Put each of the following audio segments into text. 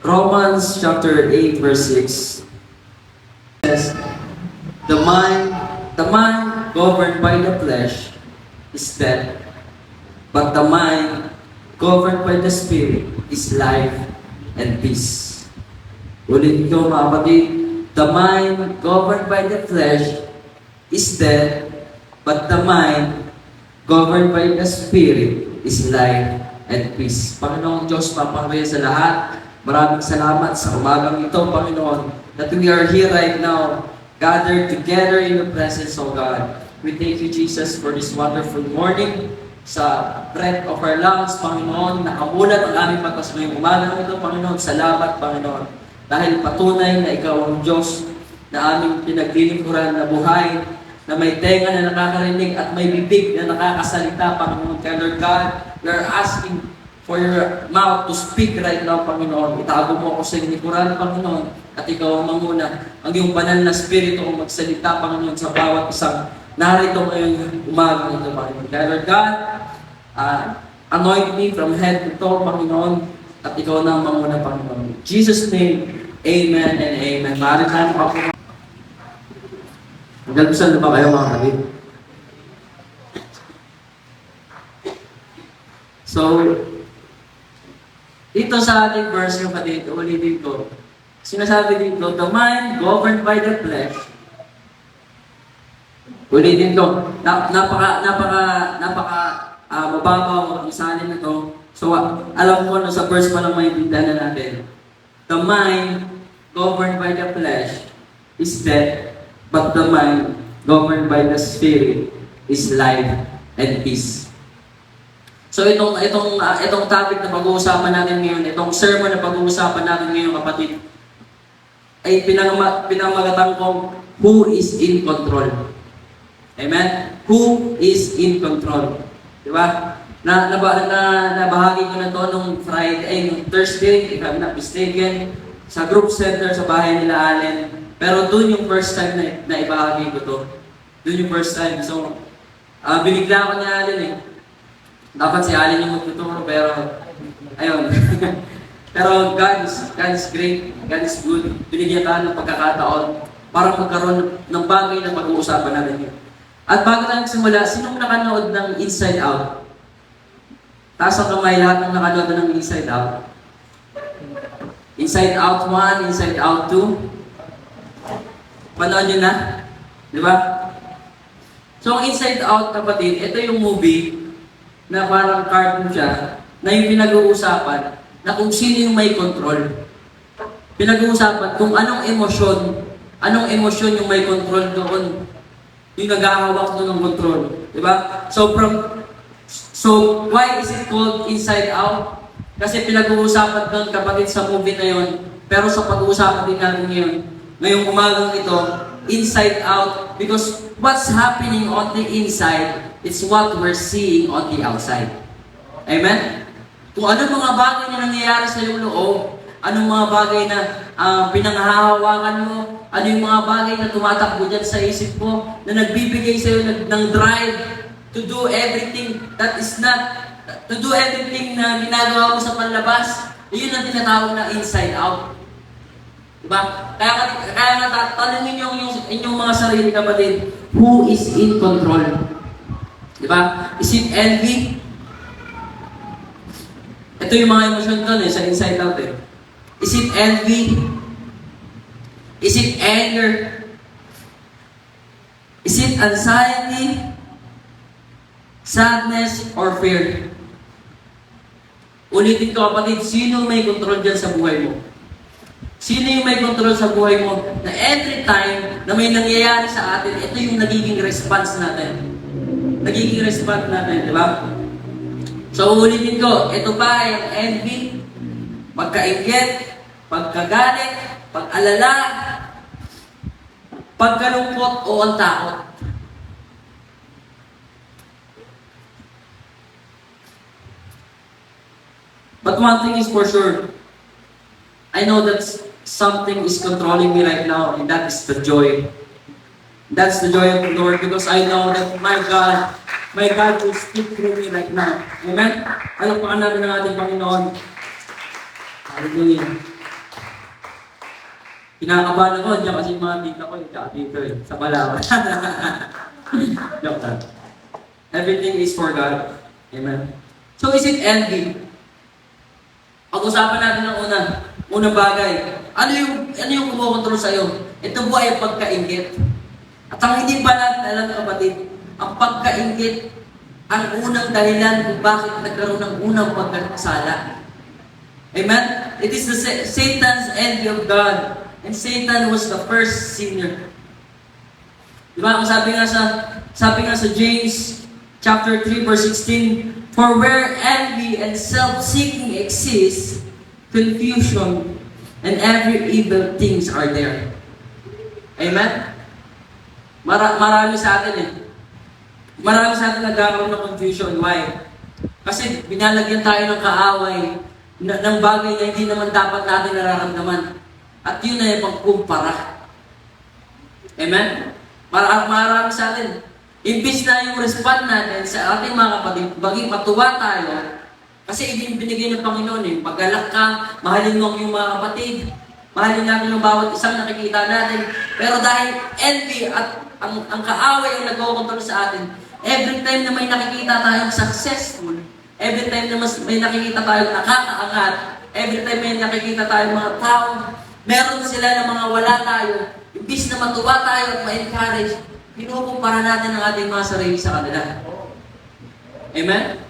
Romans chapter 8 verse 6 says, the mind governed by the flesh is death, but the mind governed by the Spirit is life and peace. Ulit ko mga kapatid, the mind governed by the flesh is death, but the mind governed by the Spirit is life and peace. Panginoong Diyos, papakaya sa lahat, maraming salamat sa umagang ito, Panginoon, that we are here right now, gathered together in the presence of God. We thank you, Jesus, for this wonderful morning. Sa breath of our lungs, Panginoon, nakamulat ang aming pagkas ngayong umagang ito, Panginoon. Salamat, Panginoon. Dahil patunay na Ikaw ang Diyos na aming pinaglilingkuran na buhay, na may tenga na nakakarinig at may bibig na nakakasalita, Panginoon. Kaya Lord God, we are asking for your mouth to speak right now, Panginoon. Itago mo ako sa lingkuran, Panginoon, at Ikaw ang manguna. Ang iyong banal na Espiritu ang magsalita, Panginoon, sa bawat isang narito ngayong umaga ito, Panginoon. Kaya Lord God, anoint me from head to toe, Panginoon, at Ikaw na ang manguna, Panginoon. In Jesus' name, Amen and Amen. Maaari tayo ako. Nagdalpusan na ba kayo, mga kapatid? So, dito sa ating verse, kapatid, ulitin ko. Sinasabi dito, the mind governed by the flesh. Ulitin ko, mababaw ang isalin na to. So, alam ko na sa verse pa lang maintindihan na natin. The mind governed by the flesh is death, but the mind governed by the Spirit is life and peace. So itong topic na pag-uusapan natin ngayon, itong sermon na pag-uusapan natin ngayon, kapatid, ay pinamagatang kong who is in control. Amen? Who is in control? Diba? Nabahagi ko na to nung nung Thursday, if I'm not mistaken, sa group center sa bahay nila Allen. Pero doon yung first time na ibahagi ko to. Doon yung first time. So, binigla ko ni Allen eh. Dapat si Allen yung magtuturo, pero ayun. Pero God is great. God is good. Binigyan tayo ng pagkakataon para magkaroon ng bagay na pag-uusapan natin yun. At bago tayo simula, sinong nakanood ng Inside Out? Taas ang kamay lahat ng nakanood ng Inside Out. Inside Out 1, Inside Out 2. Panood nyo na? Di ba? So, ang Inside Out, kapatid, ito yung movie na parang cartoon siya, na yung pinag-uusapan na kung sino yung may control. Pinag-uusapan kung anong emosyon yung may control doon. Yung naghahawak doon ng control. Diba? So, why is it called Inside Out? Kasi pinag-uusapan doon, kapatid, sa movie na yun. Pero sa pag-uusapan din natin ngayon, ngayong umagang ito, inside out, because what's happening on the inside, it's what we're seeing on the outside. Amen? Kung anong mga bagay na nangyayari sa iyong loob, anong mga bagay na pinanghahawakan mo, ano yung mga bagay na tumatakbo dyan sa isip mo, na nagbibigay sa iyo ng drive to do everything that is not, to do everything na ginagawa mo sa panlabas, yun ang tinatawag na inside out. Diba? Kaya nga tanongin niyo inyong mga sarili, kapatid, who is in control? Diba? Is it envy? Ito yung mga emosyon doon sa inside out eh. Is it envy? Is it anger? Is it anxiety? Sadness or fear? Ulitin ko, kapatid, sino may control dyan sa buhay mo? Sino yung may control sa buhay mo na every time na may nangyayari sa atin, ito yung nagiging response natin. Nagiging response natin, di ba? So, ulitin ko, ito ba ay ang envy, pagkainggit, pagkagalit, pag-alala, pagkalungkot o ang takot? But one thing is for sure, I know that something is controlling me right now, and that is the joy. That's the joy of the Lord, because I know that my God will speak through me right now. Amen? Alam pa natin ng ating Panginoon. Hallelujah. Kinakabahan ako, diyan kasi yung mga tita ko, tsaka dito sa Palawan. Joke lang. Everything is for God. Amen. So is it envy? Pag-usapan natin ang unang bagay. Ano yung kumokontrol sa'yo? Ito po ay pagkainggit. At ang hindi pa natin alam, kapatid, ang pagkainggit, ang unang dahilan kung bakit nagkaroon ng unang pagkakasala. Amen? It is Satan's envy of God. And Satan was the first sinner. Diba? Ang sabi nga sa James chapter 3 verse 16, for where envy and self-seeking exist, confusion and every evil things are there. Amen? Marami sa atin Marami sa atin nagkakaroon ng confusion. Why? Kasi binalagyan tayo ng kaaway ng bagay na hindi naman dapat natin nararamdaman. At yun ay pagkumpara. Amen? Marami sa atin. Imbis na yung respond natin sa ating mga kapatid, baging matuwa tayo, kasi binigay ng Panginoon paggalak ka, mahalin mo yung mga kapatid, mahalin natin yung bawat isang nakikita natin. Pero dahil envy at ang kaaway ang nagkokontrol sa atin, every time na may nakikita tayong successful, every time na may nakikita tayong nakakaangat, every time may nakikita tayong mga tao, meron sila ng mga wala tayo, imbis na matuwa tayo at ma-encourage, pinukumpara natin ang ating mga sarili sa kanila. Amen?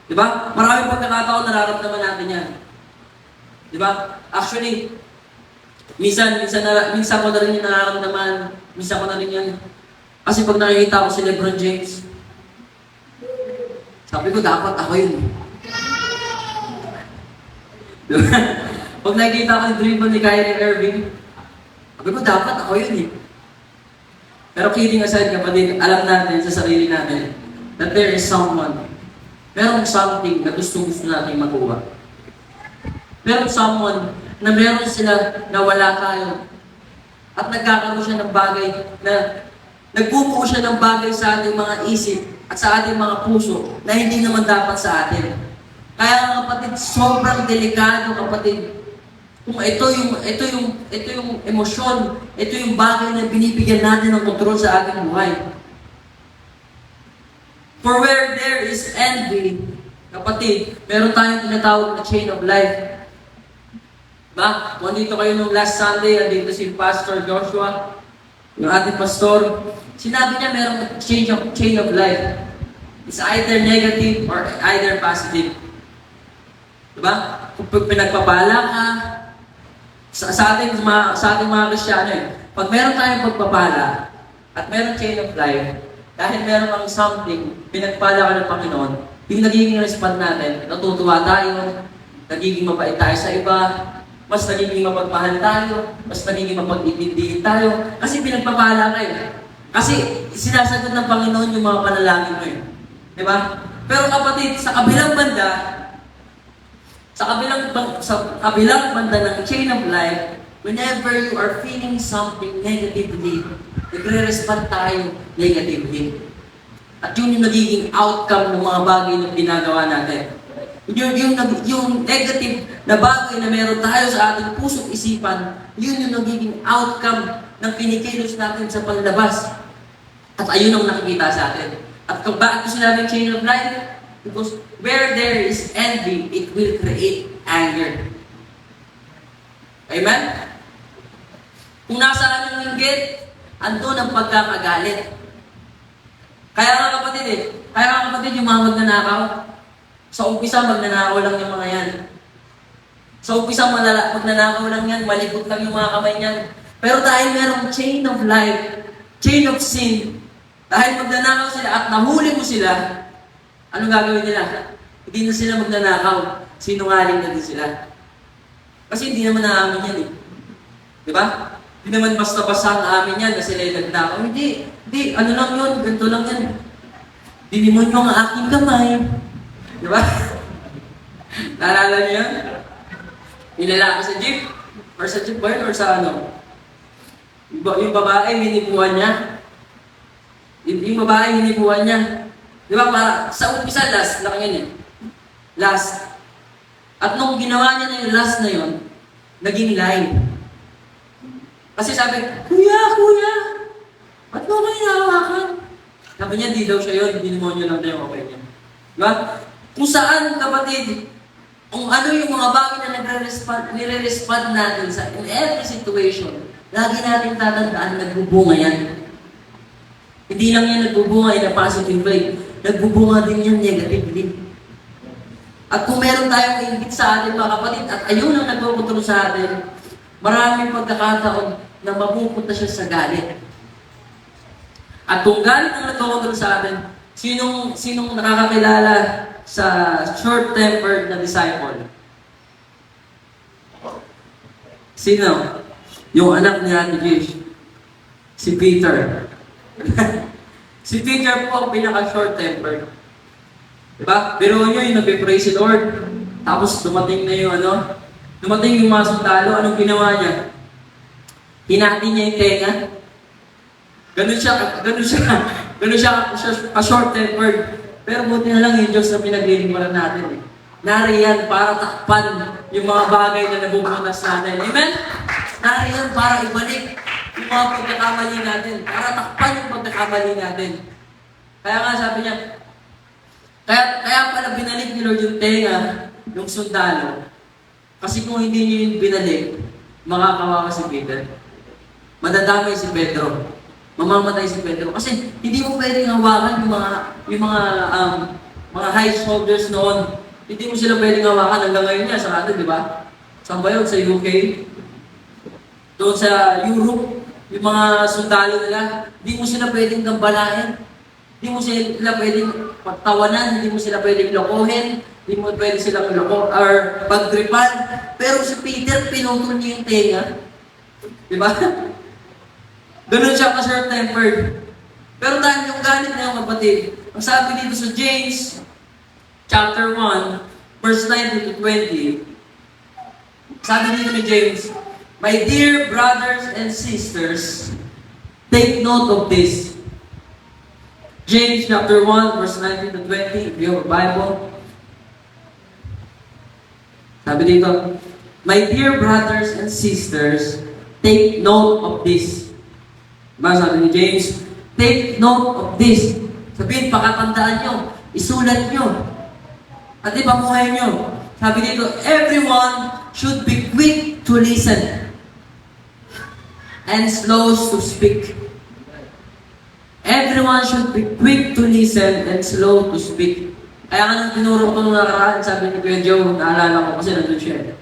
Diba? Maraming pagkakataon nararamdaman natin yan. Diba? Actually, minsan ko na rin yung nararamdaman, minsan ko na rin yan. Kasi pag nakikita ko si LeBron James, sabi ko, dapat ako yun. Diba? Pag nakikita ko yung dribble ni Kyrie Irving, sabi ko, dapat ako yun Pero kidding aside, kapatid, alam natin sa sarili natin that there is merong something na gusto natin makuha. Merong someone na meron sila na wala tayo. At nagkakaroon siya ng bagay na nagbubuo siya ng bagay sa ating mga isip at sa ating mga puso na hindi naman dapat sa atin. Kaya kapatid, sobrang delikado kapatid. Kung ito yung emosyon, ito yung bagay na binibigyan natin ng kontrol sa ating buhay. For where there is envy, kapatid, meron tayong tinatawag na chain of life. Ba? Kung dito kayo nung last Sunday, andito si Pastor Joshua, yung ating pastor, sinabi niya merong chain of life. It's either negative or either positive. Diba? Kung pinagpapala ka, sa ating mga Kristiyano pag meron tayong pagpapala at meron chain of life, dahil meron kang something, pinagpala ka ng Panginoon, yung nagiging respond natin, natutuwa tayo, nagiging mabait tayo sa iba, mas nagiging mapagmahal tayo, mas nagiging mapag-ibigin tayo, kasi pinagpapala ka Kasi sinasagot ng Panginoon yung mga panalangin mo Diba? Pero kapatid, sa kabilang banda ng chain of life, whenever you are feeling something negatively, nagre-respond tayo negatively. At yun yung nagiging outcome ng mga bagay na ginagawa natin. Yung negative na bagay na meron tayo sa ating puso't isipan, yun yung nagiging outcome ng kinikilos natin sa panlabas. At ayun ang nakikita sa atin. At kung bakit ko sinabing chain of life? Because where there is envy, it will create anger. Amen? Kung nasaan yung inggit, andun ang pagkakagalit. Kaya nga kapatid, yung mga magnanakaw, sa umpisa magnanakaw lang yung mga yan. Sa umpisa magnanakaw lang yan, malibot lang yung mga kamay niyan. Pero dahil merong chain of life, chain of sin, dahil magnanakaw sila at nahuli mo sila, anong gagawin nila? Hindi na sila magnanakaw. Sinungaling na din sila. Kasi hindi naman naamin yan Diba? Hindi naman basta-basta naamin yan na sila yung nagnakaw. Hindi, ano lang yun, ganito lang yan. Dinimonyo ang aking kamay. Diba? Naalala niyo yan? Nilalaki sa jeep? Or sa jeep ba yun? Or sa ano? Yung babae, hinipuan niya. Yung babae, hinipuan niya. Diba? Para sa umpisa, last lang yun Last. At nung ginawa niya na yung last na yun, naging line. Kasi sabi, Kuya, ba't mo kayo hinahawakan? Sabi niya, di daw siya yun, demonyo lang daw yung okay niya. Diba? Kung saan, kapatid, kung ano yung mga bagay na nire-respond natin sa in every situation, lagi natin tatandaan, nagbubunga yan. Hindi lang yan nagbubunga in a positive way, nagbubunga din yan negatively. At kung meron tayong ingit sa atin, mga kapatid, at ayun ang nagpupunta sa atin, maraming pagkakataon na mapupunta siya sa galit. At kung galit ang nagpupunta sa atin, sinong nakakakilala sa short-tempered na disciple? Sino? Yung anak ni Ate Gish. Si Peter. Si Peter po ang pinaka-short-tempered. Diba? Pero nyo yung nagpe-praise the Lord. Tapos dumating na yung dumating yung mga sundalo, anong ginawa niya? Hinati niya yung tenga. Ganun siya ka-short-tempered. Pero buti na lang yung Diyos na pinaglilingwaran natin eh. Nariyan para takpan yung mga bagay na nabubunas natin. Amen? Nariyan para ibalik yung mga pagkakamali natin. Para takpan yung pagkakamali natin. Kaya nga sabi niya, kaya pala binalik ni Lord yung tenga, yung sundalo. Kasi kung hindi niyo yung binalik, makakawawa si Peter. Madadamay si Pedro. Mamamatay si Pedro. Kasi hindi mo pwedeng hawakan yung mga high soldiers noon. Hindi mo sila pwedeng hawakan hanggang ngayon niya sa atin, di ba? Saan ba yun? Sa UK? Doon sa Europe, yung mga sundalo nila, hindi mo sila pwedeng gambalain. Hindi mo sila pwedeng pagtawanan, hindi mo sila pwedeng lokohin, hindi mo pwedeng silang loko or pagtripan. Pero si Peter, pinutol niya yung tenga. Di ba? Ganun siya ka-short-tempered. Pero dahil yung galit niya, kapatid, ang sabi dito sa James, chapter 1, verse 19 to 20, sabi dito ni James, My dear brothers and sisters, take note of this. James chapter 1, verse 19 to 20, if you have a Bible. Sabi dito, My dear brothers and sisters, take note of this. Diba, sabi ni James, take note of this. Sabihin, pakatandaan nyo, isulat nyo, at ipamuhay nyo. Sabi dito, everyone should be quick to listen and slow to speak. Everyone should be quick to listen and slow to speak. Kaya nga nang tinuro ko nung nakaraan, sabi ni Kuya Joe, naalala ko kasi nandun siya.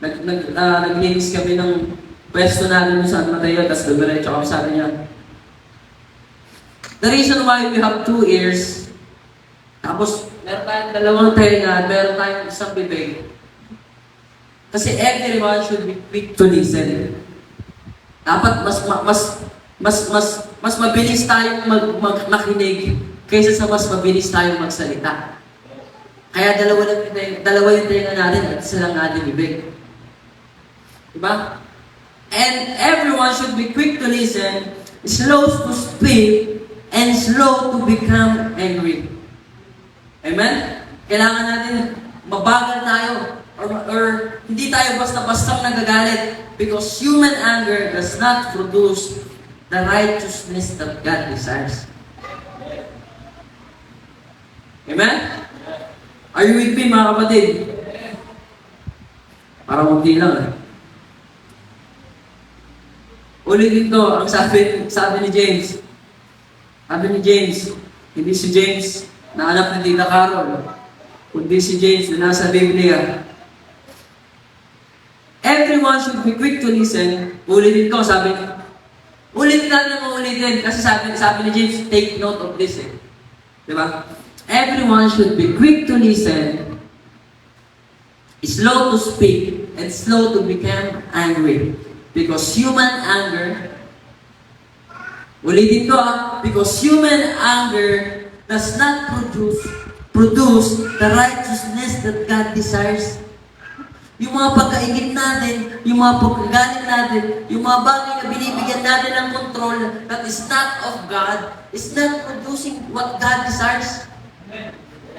Naglinis kami ng pwesto natin sa San Mateo, tapos dumiretso kami, sabi niya, the reason why we have 2 ears, tapos meron tayong 2 tenga, meron tayong isang bibig. Kasi everyone should be quick to listen. Dapat mas mabilis tayong makinig kaysa sa mas mabilis tayong magsalita. Kaya dalawa yung tenga natin at isa lang natin bibig. Diba? And everyone should be quick to listen, slow to speak, and slow to become angry. Amen? Kailangan natin mabagal tayo or hindi tayo basta-bastang nagagalit because human anger does not produce the righteousness that God desires. Amen? Are you with me, mga kapatid? Para munti lang eh. Ulitin ko, ang sabi ni James. Sabi ni James, hindi si James na anak ni Tita Carol, kundi si James na nasa Biblia. Everyone should be quick to listen. Ulitin ko, sabi ni, ulitin natin ang ulitin. Kasi sabi ni James, take note of this eh. Diba? Everyone should be quick to listen, slow to speak, and slow to become angry. Because human anger, ulitin ko because human anger does not produce the righteousness that God desires. Yung mga pagkaingit natin, yung mga pagkagalit natin, yung mga bagay na binibigyan natin ng control that is not of God, is not producing what God desires.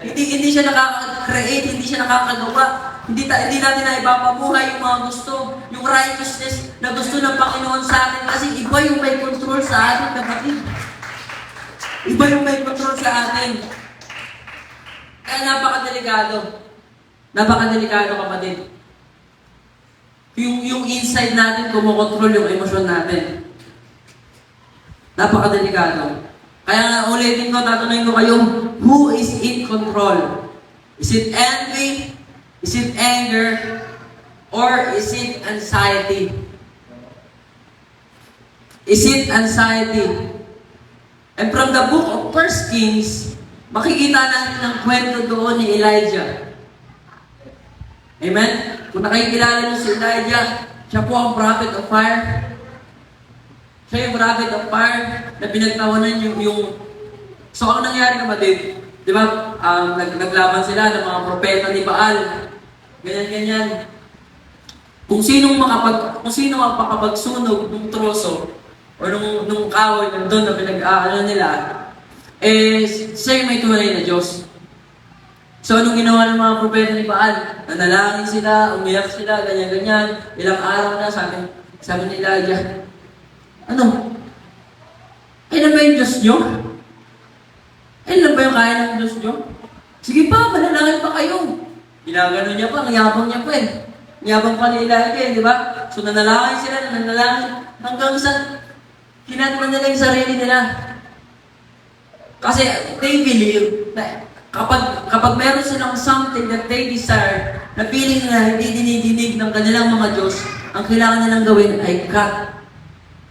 Hindi siya nakaka-create, hindi siya nakakagawa, hindi natin na ipapabuhay yung mga gusto, yung righteousness na gusto ng Panginoon sa atin kasi iba yung may control sa atin, kapatid. Iba yung may control sa atin. Kaya napakadelikado. Napakadelikado, kapatid. Yung inside natin, kumokontrol yung emosyon natin. Napakadelikado. Kaya nga, ulitin ko, tatanungin ko kayo, who is in control? Is it envy? Is it anger? Or is it anxiety? Is it anxiety? And from the book of 1 Kings, makikita natin ang kwento doon ni Elijah. Amen? Kung nakikilala niyo si Elijah, siya po ang prophet of fire. Siya yung prophet of fire na pinagtawanan yung... So, ang nangyari kapatid, di ba, naglaban sila ng mga propeta ni Baal. Ganyan-ganyan. Kung sino makapagsunog ng troso o nung kahoy doon na pinag-aano nila, siya yung may tunay na Diyos. So, anong ginawa ng mga propeta ni Baal? Nanalangin sila, umiyak sila, ganyan-ganyan. Ilang araw na, sabi ni Elijah, ano? Ayun ba yung Diyos nyo? Ayun ba yung kaya ng Diyos nyo? Sige pa, manalangin pa kayo. Ginagano niya pa, ang yabang niya pa eh. Ang yabang pa ni Elijah, di ba? So, nanalangin sila, nanalangin, hanggang sa kinatman nila yung sarili nila. Kasi they believe na kapag meron silang something that they desire, na feeling na hindi dinidinig ng kanilang mga Diyos, ang kailangan nilang gawin ay cut.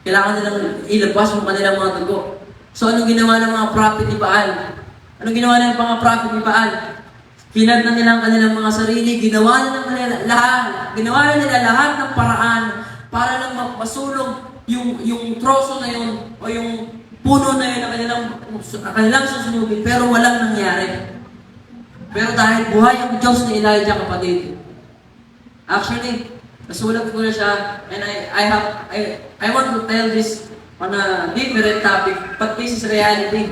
Kailangan nilang ilabas yung kanilang mga dugo. So, anong ginawa ng mga prophet ni Baal? Anong ginawa ng mga prophet ni Baal? Kinat na nila ang kanilang mga sarili, ginawa na nila lahat ng paraan para lang mapasulong yung troso na yun o yung puno na yun na kanilang susunugin, pero walang nangyari. Pero dahil buhay ang Diyos ni Elijah, kapatid. Actually, nasulat ko na siya, and I want to tell this on a different topic, but this is reality.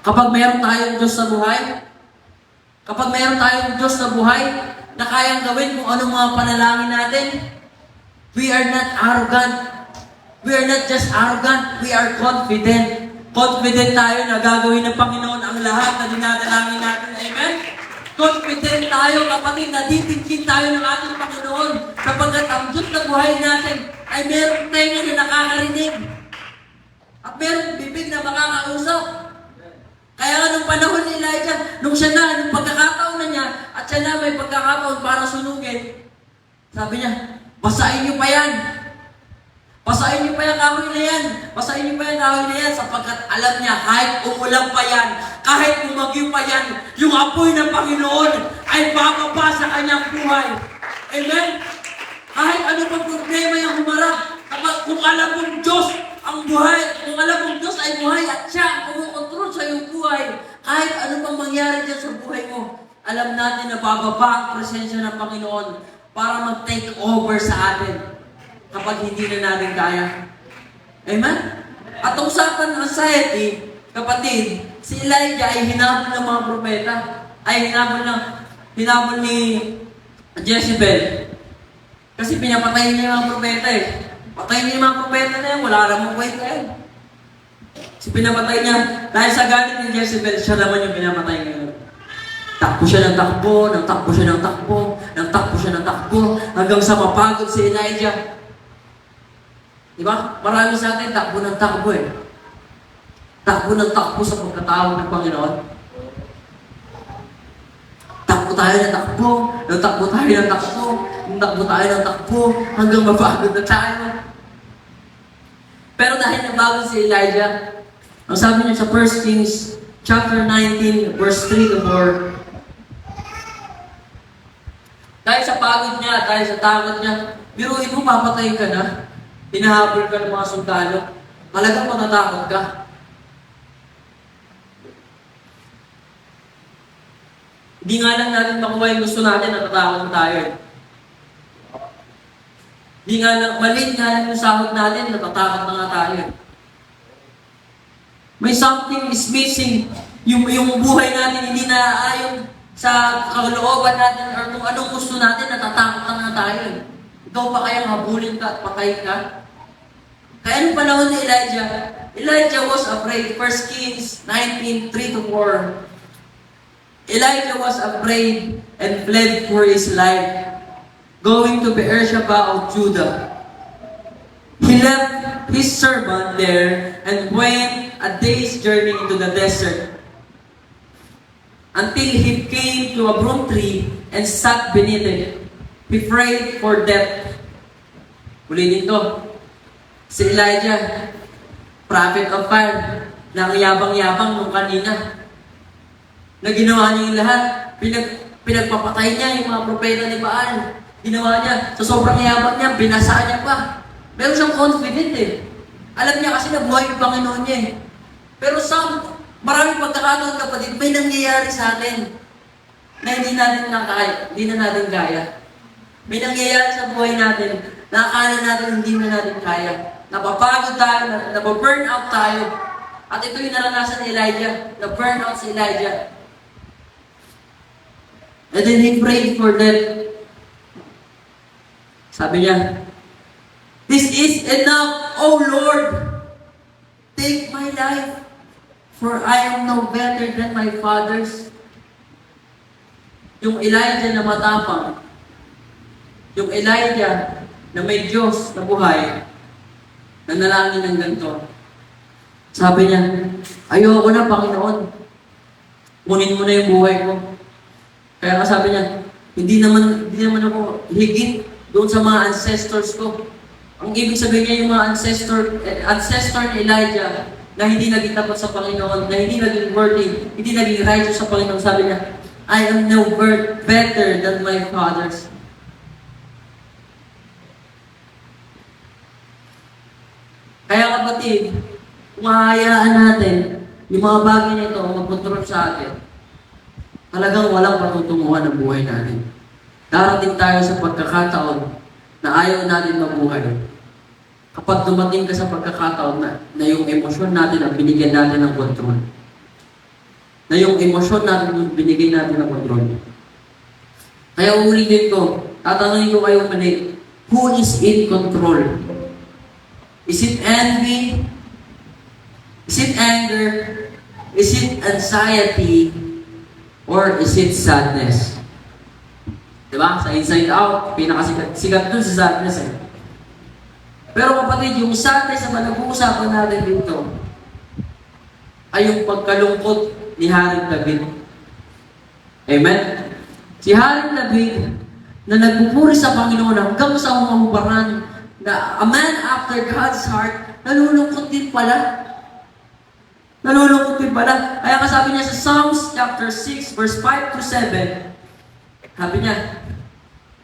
Kapag mayroon tayong Diyos sa buhay, kapag mayroon tayong Diyos na buhay, na kayang gawin kung anong mga panalangin natin, we are not arrogant. We are not just arrogant, we are confident. Confident tayo na gagawin ng Panginoon ang lahat na dinadalangin natin. Amen? Confident tayo, kapatid, na titingin tayo ng ating Panginoon sapagkat ang Diyos na buhay natin ay merong tenga na nakakarinig at merong bibig na makakausap. Kaya nga nung panahon ni Elijah, nung pagkakataon na niya, at siya na may pagkakataon para sunugin, sabi niya, basahin niyo pa yan. Basahin niyo pa yung kahoy na yan. Basahin niyo pa yung kahoy na yan sapagkat alam niya, kahit umulan pa yan, kahit umagyo pa yan, yung apoy ng Panginoon ay bababa sa kanyang buhay. Amen? Kahit ano pang problema yung humarap, kung alam mong Diyos ang buhay, kung alam mong Diyos ay buhay at siya ang kumukontrol sa iyong buhay, kahit ano pang mangyari dyan sa buhay mo, alam natin na bababa ang presensya ng Panginoon para mag-take over sa atin kapag hindi na natin kaya. Amen? At usapan ng anxiety, kapatid, si Elijah ay hinabol ng mga propeta. Ay hinabol ni Jezebel. Kasi pinapatay niya yung mga propeta eh. Patayin niya yung mga propeta na yan, wala namang kwenta yan. Si pinapatay niya, dahil sa galit ni Jezebel, siya naman yung pinapatay niya. Takbo siya ng takbo, ng takbo siya ng takbo, ng takbo siya ng takbo, hanggang sa mapagod si Elijah. Diba? Marami sa atin, takbo ng takbo eh. Takbo ng takbo sa pagkatawag ng Panginoon. Takbo tayo ng takbo, ng takbo tayo ng takbo, ng takbo tayo ng takbo, hanggang mapagod na tayo. Pero dahil nabago si Elijah, ang sabi niya sa 1 Kings chapter 19, verse 3 to 4, dahil sa pagod niya, dahil sa takot niya, biruin mo, papatayin ka na. Hinahabol ka ng mga sundalo. Talagang matatakot ka. Hindi nga lang natin makuha yung gusto natin, natatakot tayo. Hindi nga lang, maliit nga lang yung sahod natin, natatakot na nga tayo. May something is missing. Yung buhay natin hindi naaayon. sa kalooban natin or kung anong gusto natin, natatakot na tayo. Ikaw pa kayang habulin ka at patayin ka? Kaya anong panahon ni Elijah? Elijah was afraid. 1 Kings 19:3-4. Elijah was afraid and fled for his life, going to Beersheba of Judah. He left his servant there and went a day's journey into the desert until he came to a broom tree and sat beneath it. He prayed for death. Ulitin to. Si Elijah, prophet of fire, na ang yabang-yabang nung kanina. Na ginawa niya yung lahat. Pinagpapatay niya yung mga propeta ni Baal. Ginawa niya. Sa sobrang yabang niya, binasa niya pa. Meron siyang confident eh. Alam niya kasi nabuhay yung Panginoon niya eh. Pero sa maraming pagkakataon, kapatid, may nangyayari sa atin na hindi na natin kaya. May nangyayari sa buhay natin na akala natin hindi na natin kaya. Napapagod tayo, napaburn out tayo. At ito yung naranasan ni Elijah, na-burn out si Elijah. And then he prayed for them. Sabi niya, "This is enough, O Lord. Take my life, for I am no better than my fathers." Yung Elijah na matapang, yung Elijah na may Diyos na buhay, nanalangin ng ganito. Sabi niya, "Ayoko na, Panginoon. Kunin mo na yung buhay ko." Kaya nga sabi niya, hindi naman ako higit doon sa mga ancestors ko. Ang ibig sabihin niya yung mga ancestor ni Elijah na hindi naging tapat sa Panginoon, na hindi naging worthy, hindi naging righteous sa Panginoon. Sabi niya, "I am no better than my fathers." Kaya kapatid, kung hahayaan natin yung mga bagay na ito ang magkontrol sa atin, talagang walang patutunguhan ng buhay natin. Darating tayo sa pagkakataon na ayaw natin mabuhay. Kapag dumating ka sa pagkakataon na yung emosyon natin ang binigyan natin ng kontrol. Na yung emosyon natin yung binigyan natin ng kontrol. Kaya ulitin ko, tatanungin ko kayo mali, who is in control? Is it envy? Is it anger? Is it anxiety? Or is it sadness? Diba? Sa Inside Out, pinakasikat dun sa sadness eh. Pero kapatid, yung sadness na nag-uusapan natin dito ay yung pagkalungkot ni Haring David. Amen? Si Haring David na nagpupuri sa Panginoon hanggang sa humahubaran na a man after God's heart, nalulungkot din pala. Nalulungkot din pala. Kaya kasabi niya sa Psalms chapter 6, verse 5-7, sabi niya,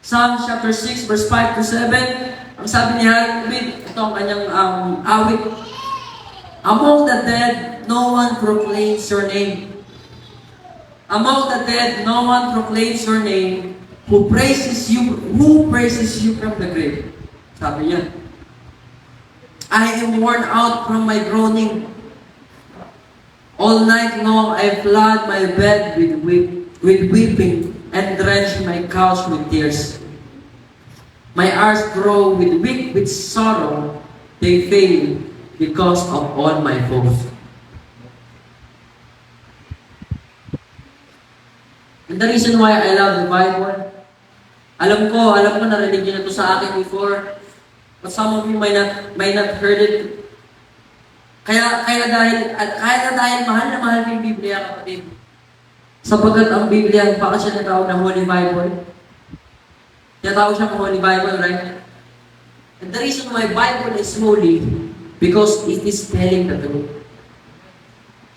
Psalms chapter 6, verse 5-7, ang sabi ni Haring David, ito ang kanyang awit, "Among the dead, no one proclaims your name. Among the dead, no one proclaims your name. Who praises you from the grave?" Sabi niya, "I am worn out from my groaning. All night long I flood my bed with weeping and drench my couch with tears. My eyes grow weak with sorrow. They fail because of all my foes." And the reason why I love the Bible, alam ko narinig niyo na ito sa akin before, but some of you might not heard it. Kaya dahil mahal na mahal yung Biblia, kapatid. Sapagkat ang Biblia, baka siya natawag na Holy Bible. Tinatawag siya ng Holy Bible, right? And the reason why Bible is holy, because it is telling the truth.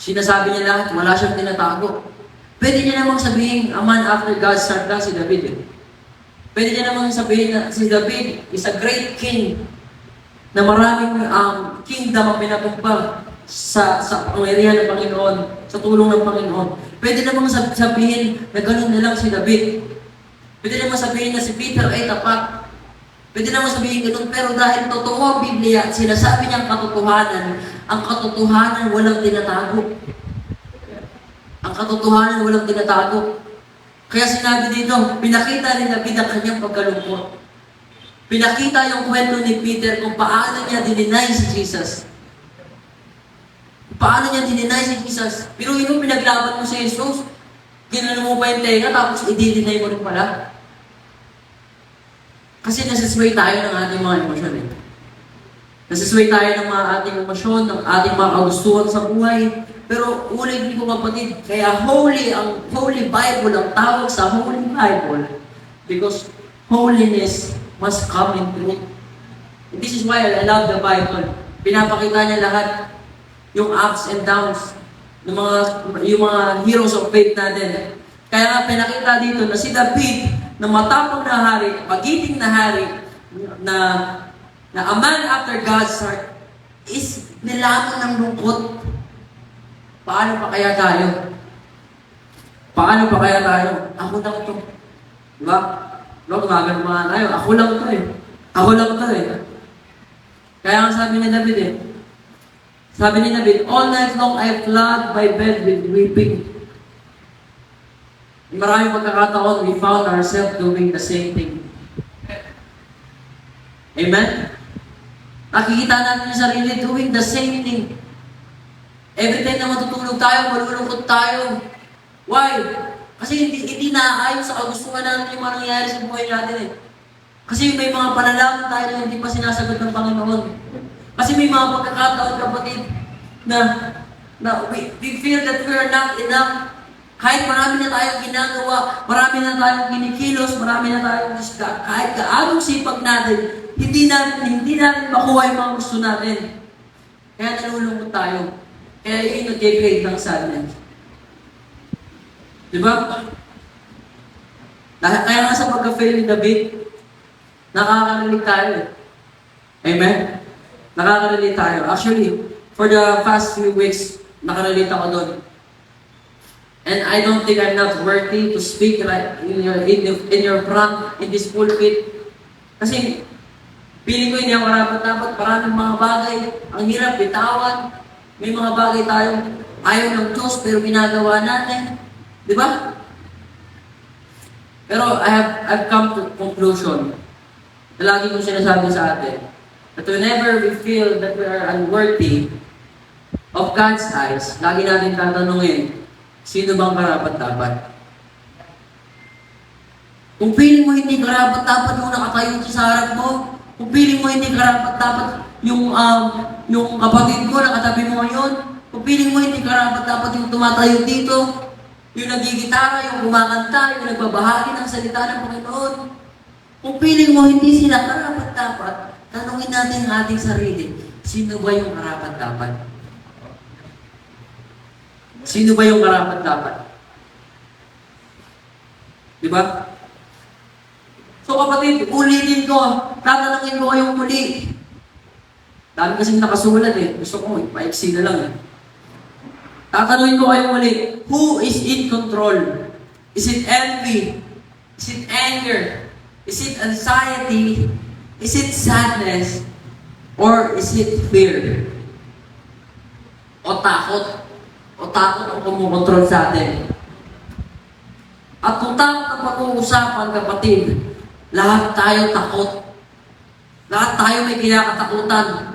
Sinasabi niya lahat, wala siyang tinatago. Pwede niya namang sabihin, a man after God's heart lang si David. Eh. Pwede niya namang sabihin na si David is a great king na maraming kingdom ang pinapumpag sa pangyarihan ng Panginoon, sa tulong ng Panginoon. Pwede namang sabihin na gano'n na lang si David. Pwede namang sabihin na si Peter ay tapat. Pwede namang sabihin gano'n, pero dahil totoo ang Biblia, sinasabi niyang katotohanan, ang katotohanan walang tinatago. Ang katotohanan walang tinatago. Kaya sinabi dito, pinakita ni David ang kanyang pagkalungkot. Pinakita yung kwento ni Peter kung paano niya dininay si Jesus. Paano niya dininay si Jesus? Pero yun, pinaglaban mo si Jesus. Ginano mo pa yung tenga, tapos i-deny mo rin pala. Kasi nasisway tayo ng ating mga emosyon eh. Nasisway tayo ng mga ating emosyon, ng ating mga kagustuhan sa buhay. Pero ulit ko kapatid, kaya holy, ang Holy Bible, ang tawag sa Holy Bible, because holiness must come in truth. And this is why I love the Bible. Pinapakita niya lahat, yung ups and downs, yung mga heroes of faith natin. Kaya nga pinakita dito na si David, na matapang na hari, magiting na hari, na a man after God's heart, is nilamon ng lungkot. Paano pa kaya tayo? Paano pa kaya tayo? Ako lang ito. Diba? No, gumagano mga tayo. Ako lang ito eh. Ako lang ito eh. Kaya ang sabi ni David eh. Sabi ni David, all night long I flogged my bed with weeping. Maraming pagkakataon, we found ourselves doing the same thing. Amen? Nakikita natin yung sarili doing the same thing. Every time na matutulog tayo, malulungkot tayo. Why? Kasi hindi naaayon sa kagustuhan natin yung mga nangyayari sa buhay natin eh. Kasi may mga panalangin tayo na hindi pa sinasagot ng Panginoon. Kasi may mga pagkakataon, kapatid, na we feel that we are not enough. Kahit marami na tayong ginagawa, marami na tayong kinikilos, marami na tayong kahit kaanong sipag natin, hindi natin makuha yung mga gusto natin. Kaya nalulungkot tayo. Kaya yun nag-create ng sadness. Diba? Kaya nga sa pagka-fail ni David, nakaka-relate tayo. Amen? Nakaka-relate tayo. Actually, for the past few weeks, nakarelate ako doon. And I don't think I'm not worthy to speak like in your front, in this pulpit. Kasi, feeling ko hindi ako dapat maraming mga bagay, ang hirap bitawan. May mga bagay tayong ayaw ng Diyos pero ginagawa natin. Di ba? Pero I've come to conclusion na lagi kong sinasabi sa atin that whenever we feel that we are unworthy of God's eyes, lagi natin tatanungin, sino bang karapat-dapat? Kung feeling mo hindi karapat-dapat yung nakatayo sa harap mo, kung feeling mo hindi karapat-dapat yung kapatid mo nakatabi mo ngayon, kung feeling mo hindi karapat-dapat yung tumatayo dito, yung nagigitara, yung kumakanta, yung nagbabahagi ng salita ng Panginoon, kung feeling mo hindi sila karapat-dapat, tanungin natin ang ating sarili, sino ba yung karapat-dapat? Sino ba yung karapat-dapat? Diba? So kapatid, ulitin ko, tatanungin ko kayong muli. Dami kasing nakasulat eh. Gusto ko, paiksi na lang eh. Tatanungin ko kayong muli, who is in control? Is it envy? Is it anger? Is it anxiety? Is it sadness? Or is it fear? O takot? O takot ang kumukontrol sa atin? At kung takot ang pag-uusapan, kapatid, lahat tayo takot. Lahat tayo may kinakatakutan.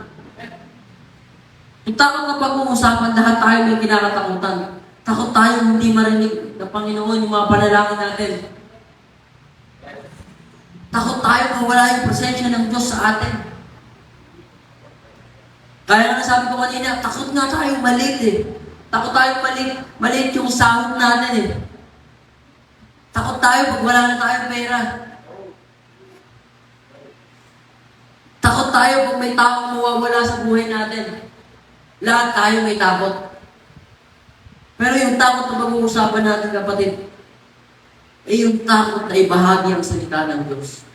Kung takot na pag-uusapan, lahat tayo may kinakatakutan. Takot tayo hindi marinig ng Panginoon yung mga panalangin natin. Takot tayo mawala yung presensya ng Diyos sa atin. Kaya nga sabi ko kanina, takot nga tayo maliit eh. Takot tayo maliit yung sahod natin eh. Takot tayo pag wala na tayong pera. Takot tayo pag may taong mawawala sa buhay natin. Lahat tayo may takot. Pero yung takot na pag-uusapan natin, kapatid, ay yung takot na ibahagi ang salita ng Diyos.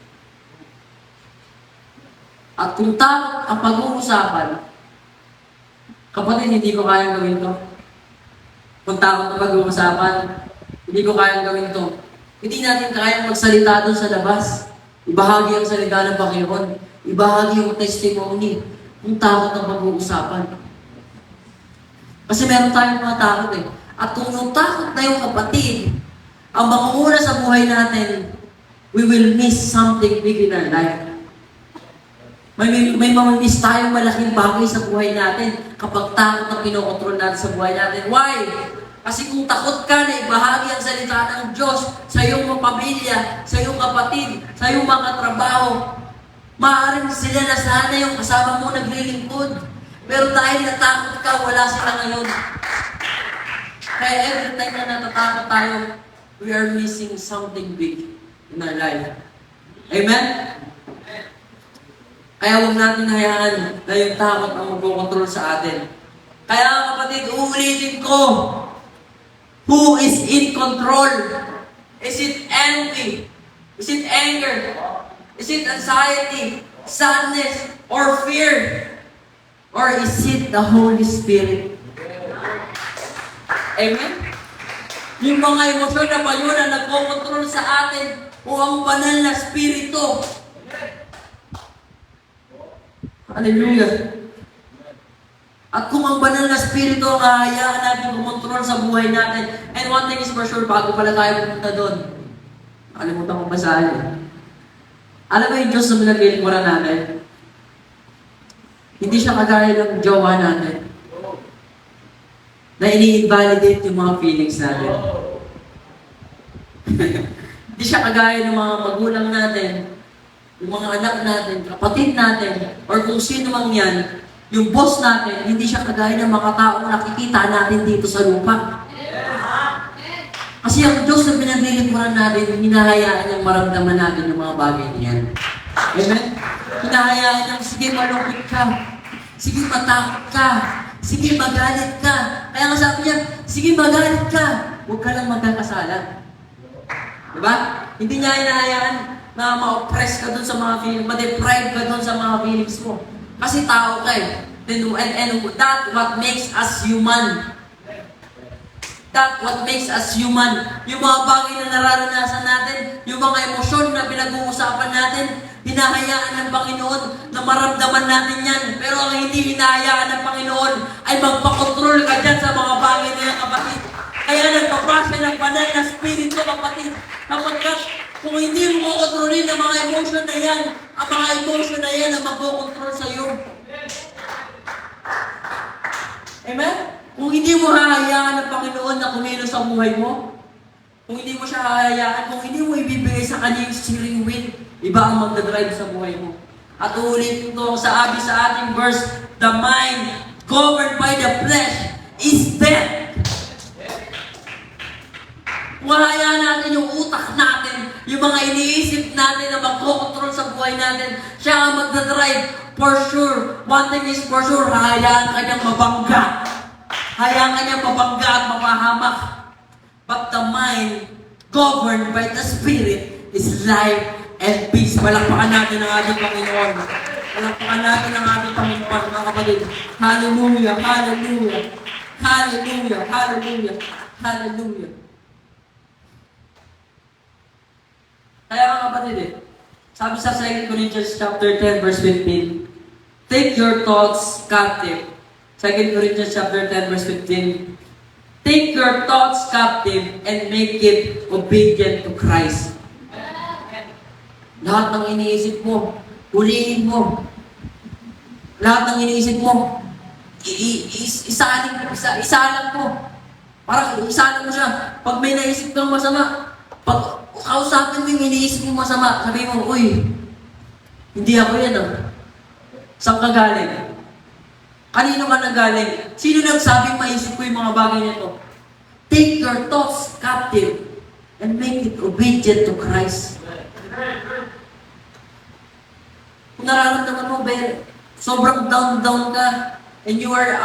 At kung takot ang pag-uusapan, kapatid, hindi ko kayang gawin to. Kung takot na pag-uusapan, hindi ko kayang gawin to. Hindi natin kayang magsalita doon sa labas. Ibahagi ang salita ng Panginoon. Ibahagi yung testimony. Kung takot ang pag-uusapan. Kasi meron tayong mga takot eh. At kung yung takot na yung kapatid ang mangunguna sa buhay natin, we will miss something big in our life. May mamamiss tayong malaking bagay sa buhay natin kapag takot na kinokontrol natin sa buhay natin. Why? Kasi kung takot ka na ibahagi ang salita ng Diyos sa iyong mga pamilya, sa iyong kapatid, sa iyong mga trabaho, maaaring sila na sana yung kasama mo naglilingkod. Pero dahil natakot ka, wala sila ngayon. Kaya every time na natatakot tayo, we are missing something big in our life. Amen? Kaya huwag natin hayaan na yung takot ang magkocontrol sa atin. Kaya kapatid, uulitin ko, who is in control? Is it envy? Is it anger? Is it anxiety, sadness, or fear? Or is it the Holy Spirit? Amen? Yung mga emosyon na ba yun na nagkocontrol sa atin o ang banal na Espiritu? Hallelujah. At kung ang banal na Espiritu ang hahayaan natin kumontrol sa buhay natin, and one thing is for sure, bago pala tayo pumunta doon, nakalimutan kong basahin. Alam mo yung Diyos na pinag-ilingkuran natin? Hindi siya kagaya ng jowa natin na ini-invalidate yung mga feelings natin. Hindi siya kagaya ng mga magulang natin, yung mga anak natin, kapatid natin, or kung sino mang yan, yung boss natin, hindi siya kagaya ng mga taong nakikita natin dito sa lupa. Kasi ang Diyos na pinaglilingkuran natin, hinahayaan niyang maramdaman natin yung mga bagay niyan. Amen? Hinahayaan niyang, sige malungkot ka, sige matakot ka, sige magalit ka. Kaya nga sabi niya, sige magalit ka, huwag ka lang magkakasala. Diba? Hindi niya hinahayaan na ma-oppress ka dun sa mga feelings, ma-deprive ka dun sa mga feelings mo. Kasi tao ka eh. And that what makes us human. That what makes us human. Yung mga bagay na nararanasan natin, yung mga emosyon na pinag-uusapan natin, hinahayaan ng Panginoon na maramdaman natin yan. Pero ang hindi hinahayaan ng Panginoon ay magpakontrol ka dyan sa mga bagay na yan, kapatid. Kaya nagpapasya ng banal na Espiritu, kapatid. Kapagkat kung hindi mo kontrolin ang mga emotion na yan, ang mga emotion na yan ang magkocontrol sa iyo. Amen? Kung hindi mo hahayaan ng Panginoon na kumilos sa buhay mo, kung hindi mo siya hahayaan, kung hindi mo ibibigay sa kanya yung steering wheel, iba ang magdadrive sa buhay mo. At uulitin ko sa ating verse, the mind governed by the flesh is death. Kung hayaan natin yung utak natin, yung mga iniisip natin na magkocontrol sa buhay natin, siya ang magdadrive. For sure, one thing is for sure, hayaan ka niyang mabangga. Hayaan ka niyang mabangga at mapahamak. But the mind, governed by the Spirit, is life and peace. Palakpakan natin ang ating Panginoon. Palakpakan natin ang ating Panginoon, mga kapatid. Hallelujah, hallelujah, hallelujah, hallelujah, hallelujah. Kaya mga kapatid sabi sa 2 Corinthians chapter 10 verse 15, take your thoughts captive. 2 Corinthians chapter 10 verse 15, take your thoughts captive and make it obedient to Christ. Lahat ng iniisip mo, huliin mo. Lahat ng iniisip mo, isalang mo. Parang isalang mo siya. Pag may naisip kang masama, pag kausapin mo yung iniisip mo masama, sabi mo, uy, hindi ako yan Saan ka galing? Kanino ka nagaling? Sino nagsabing maisip ko yung mga bagay nito? Take your thoughts captive and make it obedient to Christ. Kung nararamdaman mo, sobrang down ka, and you are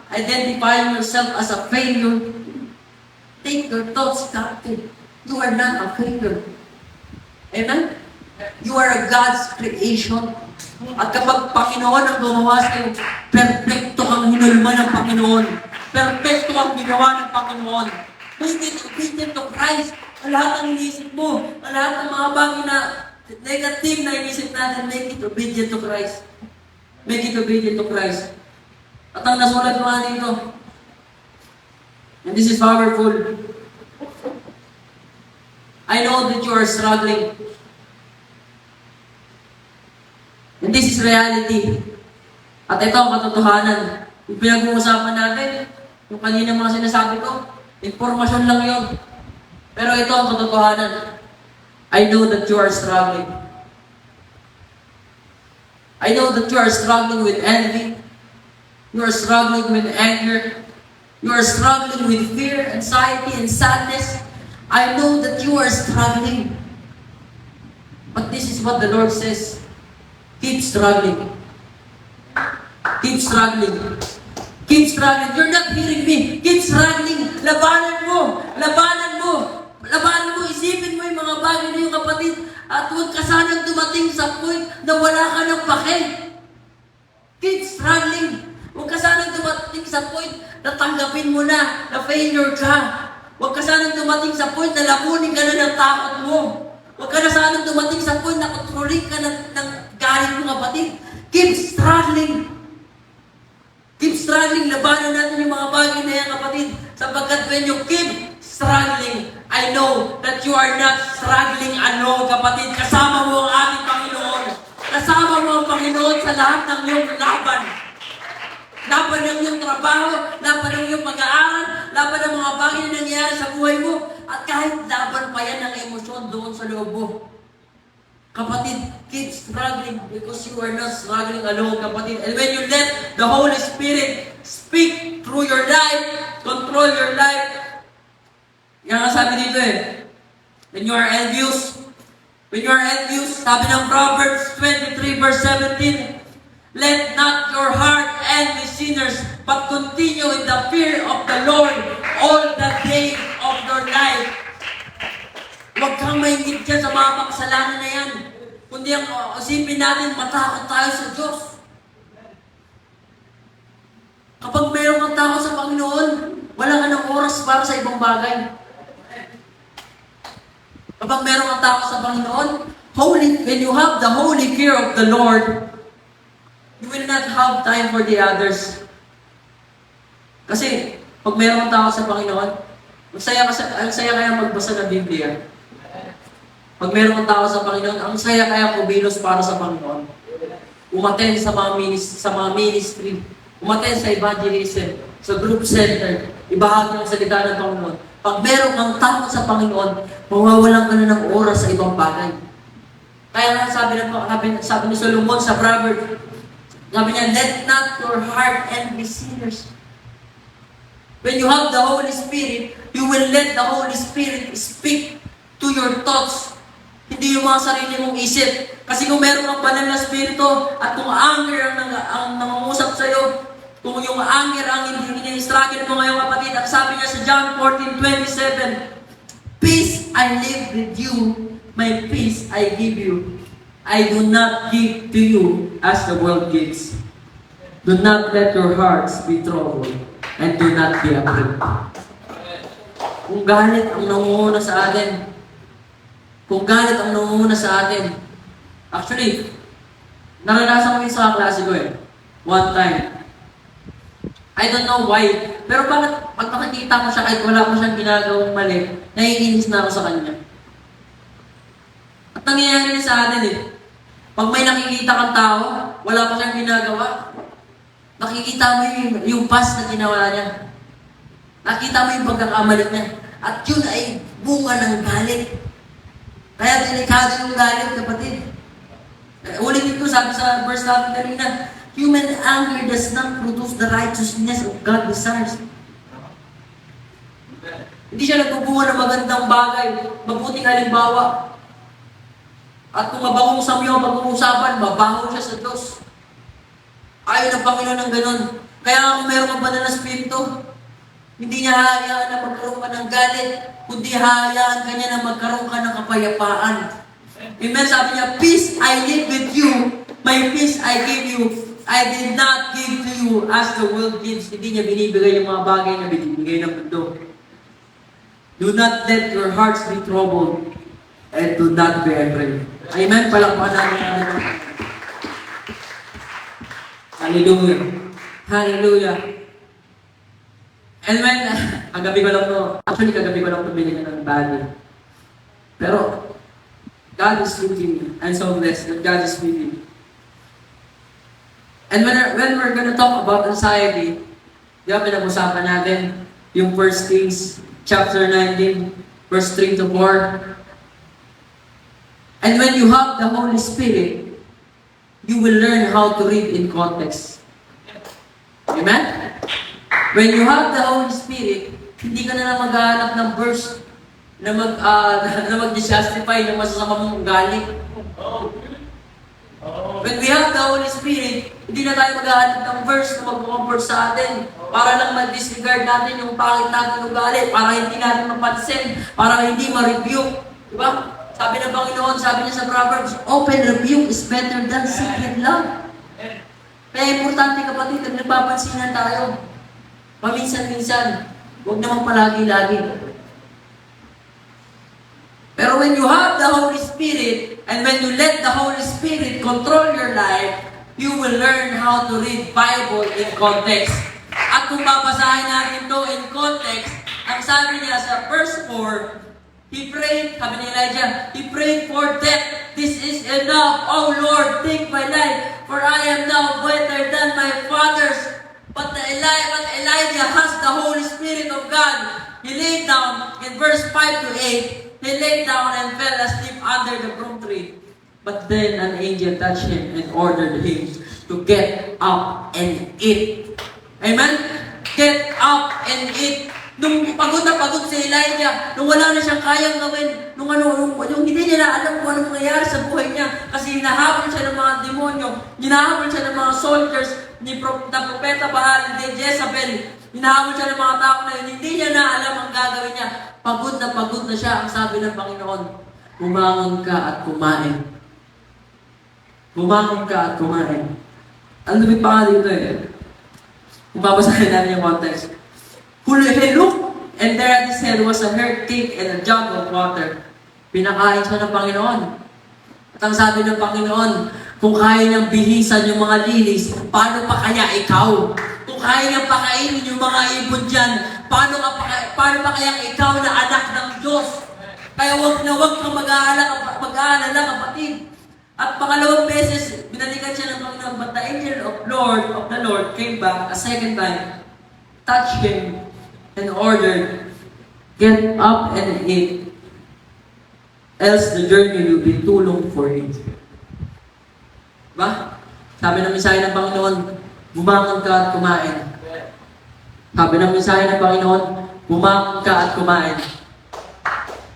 identifying yourself as a failure, take your thoughts captive. You are not a failure. Amen? You are a God's creation. At kapag Panginoon ang gumawa sa'yo, perfecto kang hinulma ng Panginoon. Perfecto ang ginawa ng Panginoon. Make it obedient to Christ. Ang lahat ng iniisip mo, ang lahat ng mga bagay na negative na iniisip natin, make it obedient to Christ. Make it obedient to Christ. At ang nasulat ko nga dito, and this is powerful, I know that you are struggling. And this is reality. At ito ang katotohanan. Yung pinag-uusapan natin, yung kanina mga sinasabi ko, informasyon lang yon. Pero ito ang katotohanan. I know that you are struggling. I know that you are struggling with envy. You are struggling with anger. You are struggling with fear, anxiety, and sadness. I know that you are struggling. But this is what the Lord says. Keep struggling. Keep struggling. Keep struggling. You're not hearing me. Keep struggling. Labanan mo. Labanan mo. Labanan mo. Isipin mo yung mga bagay na yung kapatid. At huwag ka sanang dumating sa point na wala ka ng pake. Keep struggling. Huwag ka sanang dumating sa point na tanggapin mo na failure ka. Huwag ka sanang dumating sa point na lamunin ka na ng takot mo. Huwag ka na sanang dumating sa point na kontrolin ka ng galit mo, kapatid. Keep struggling. Keep struggling. Labanan natin yung mga bagay na yan, kapatid. Sapagkat when you keep struggling, I know that you are not struggling alone, kapatid. Kasama mo ang ating Panginoon. Kasama mo ang Panginoon sa lahat ng iyong laban. Laban ng iyong trabaho, laban ng iyong pag-aaral, laban ng mga bagay na nangyayari sa buhay mo, at kahit laban pa yan ng emosyon doon sa loob mo. Kapatid, keep struggling because you are not struggling alone, kapatid. And when you let the Holy Spirit speak through your life, control your life, yan ang sabi dito when you are envious, sabi ng Proverbs 23 verse 17, let not your heart envy sinners, but continue in the fear of the Lord all the days of your life. Huwag kang maingit dyan sa mga makasalanan na yan. Kundi ang isipin natin, matakot tayo sa Diyos. Kapag mayroon kang takot sa Panginoon, wala ka ng oras para sa ibang bagay. Kapag mayroon kang takot sa Panginoon, when you have the holy fear of the Lord, you will not have time for the others. Kasi, pag mayroon kang takot sa Panginoon, ang saya kaya magbasa ng Biblia. Pag mayroon kang takot sa Panginoon, ang saya kaya kumilos para sa Panginoon. Umattend sa mga ministry, umattend sa evangelism, sa group center, ibahagi ang salita ng Panginoon. Pag mayroon kang takot sa Panginoon, mawawalan ka na ng oras sa ibang bagay. Kaya nga sabi ni Solomon sa Proverbs, sabi niya, let not your heart envy sinners. When you have the Holy Spirit, you will let the Holy Spirit speak to your thoughts. Hindi yung mga sarili mong isip. Kasi kung meron kang banal na spirito at kung anger ang nangungusap sa'yo, kung yung anger ang ini-struggle mo ngayon, kapatid, at sabi niya sa John 14:27, peace I live with you, my peace I give you. I do not give to you as the world gives. Do not let your hearts be troubled, and do not be afraid. Kung galit ang nangunguna sa atin, actually, naranasan ko yun sa klase ko one time. I don't know why, pero bakit pag nakikita ko siya kahit wala ko siyang ginagawang mali, naiinis na ako sa kanya. At nangyayari rin sa atin pag may nakikita kang tao, wala pa siyang ginagawa, nakikita mo yung past na ginawa niya. Nakita mo yung pagkakamali niya. At yun ay bunga ng galit. Kaya delikado yung galit, kapatid. Ulitin ko, sabi sa verse natin kanina, human anger does not produce the righteousness of God desires. Hindi siya nagbubunga ng magandang bagay, mabuting halimbawa. At kung mabangong sa iyo ang pag-uusapan, mabaho siya sa Diyos. Ayaw ng Panginoon ng ganun. Kaya kung meron kang banal na spirito, hindi niya hayaan na magkaroon ka ng galit, kundi hayaan ka niya na magkaroon ka ng kapayapaan. Amen? Sabi niya, peace I live with you, my peace I give you. I did not give to you as the world gives. Hindi niya binibigay yung mga bagay na binibigay ng mundo. Do not let your hearts be troubled, and do not be afraid. Amen? Palakpakan natin. Hallelujah. Hallelujah. And when, kagabi ko lang ito binigyan ng bali. Pero, God is with you. I'm so blessed that God is with you. And when we're gonna talk about anxiety, di ba pinag-usapan natin yung 1 Kings chapter 19, verse 3 to 4. And when you have the Holy Spirit, you will learn how to read in context. Amen? When you have the Holy Spirit, hindi ka na maghahanap ng verse na mag-justify ng masasama mong ugali. When we have the Holy Spirit, hindi na tayo maghahanap ng verse na mag-comfort sa atin para lang mag-disregard natin yung pangit natin ugali, para hindi natin mapansin, para hindi ma-rebuke. Diba? Sabi ng Panginoon, sabi niya sa Proverbs, open rebuke is better than secret love. Kaya importante kapatid, na nagpapansinan tayo. Paminsan-minsan, huwag naman palagi-lagi. Pero when you have the Holy Spirit, and when you let the Holy Spirit control your life, you will learn how to read Bible in context. At kung babasahin natin ito in context, ang sabi niya sa verse 4, he prayed, sabi ni Elijah, he prayed for death. This is enough. Oh Lord, take my life, for I am now better than my fathers. But Elijah has the Holy Spirit of God. He laid down in verse 5 to 8, he laid down and fell asleep under the broom tree. But then an angel touched him and ordered him to get up and eat. Amen? Get up and eat. Nung pagod na pagod si Elijah, nung wala na siyang kayang gawin, nung hindi niya na alam kung anong nangyayari sa buhay niya, kasi hinahabol siya ng mga demonyo, hinahabol siya ng mga soldiers, ni Propeta Baal, ni Jezebel, hinahabol siya ng mga tao na yun, hindi niya na alam ang gagawin niya. Pagod na siya. Ang sabi ng Panginoon, bumangon ka at kumain. Bumangon ka at kumain. Ang lumit pa nga dito eh. Kung babasahin natin yung context. He looked, and there at his head was a herd cake and a jug of water. Pinakain siya ng Panginoon. At ang sabi ng Panginoon, kung kaya niyang bihisan yung mga lilis, paano pa kaya ikaw? Kung kaya niyang pakainin yung mga ibon dyan, paano pa kaya ikaw na anak ng Diyos? Kaya wag kang mag-aalala kapatid. At pangalawang beses, binalikan siya ng Panginoon, but the angel of the Lord came back a second time, touched him, and ordered, get up and eat, else the journey will be too long for you. Diba? Sabi ng mensahe ng Panginoon, bumangon ka at kumain. Sabi ng mensahe ng Panginoon, bumangon ka at kumain.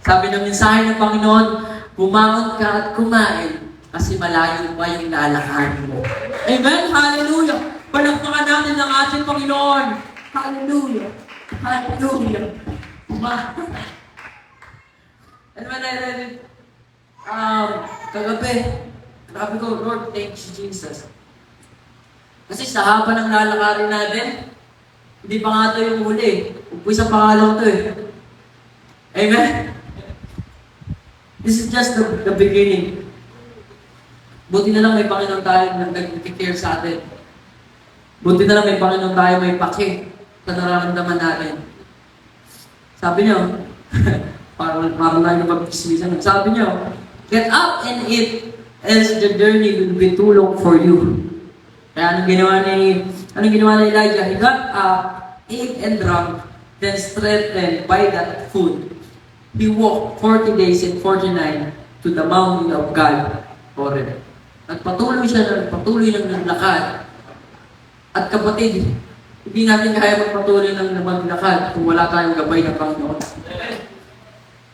Sabi ng mensahe ng Panginoon, bumangon ka at kumain kasi malayo pa yung lalakarin mo. Amen? Hallelujah! Palakpakan natin ang ating Panginoon. Hallelujah! Hallelujah! And when I read it, kagabi, sabi ko, Lord, thank you, Jesus. Kasi sa haba ng lalakarin natin, hindi pa nga ito yung huli. Umpisa sa pangalaw ito eh. Amen? This is just the beginning. Buti na lang may Panginoon tayo na nag-care sa atin. Buti na lang may Panginoon tayo may paki sa nararamdaman natin. Sabi niyo, parang lang yung pag-kismisan. Sabi niyo, get up and eat, else the journey will be too long for you. Kaya anong ginawa ni Elijah? He got up, ate and drank, then strengthened by that food. He walked 40 days and 40 nights to the mountain of God, Horeb. Nagpatuloy ng naglakad. At kapatid, hindi natin kaya magpatuloy ng maglakad kung wala tayong gabay ng Panginoon.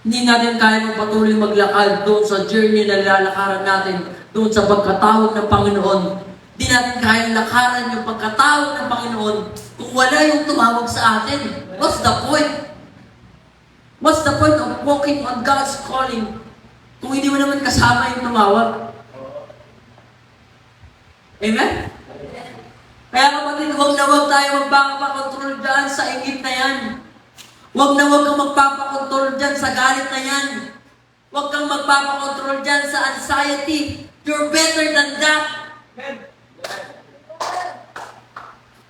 Hindi natin kaya magpatuloy maglakad doon sa journey na lalakaran natin, doon sa pagkatawag ng Panginoon. Hindi natin kaya lakaran yung pagkatawag ng Panginoon kung wala yung tumawag sa atin. What's the point? What's the point of walking on God's calling kung hindi mo naman kasama yung tumawag? Amen? Kaya kapatid, huwag na huwag tayo magpapakontrol dyan sa ingit na yan. Huwag na huwag kang magpapakontrol dyan sa galit na yan. Huwag kang magpapakontrol dyan sa anxiety. You're better than that.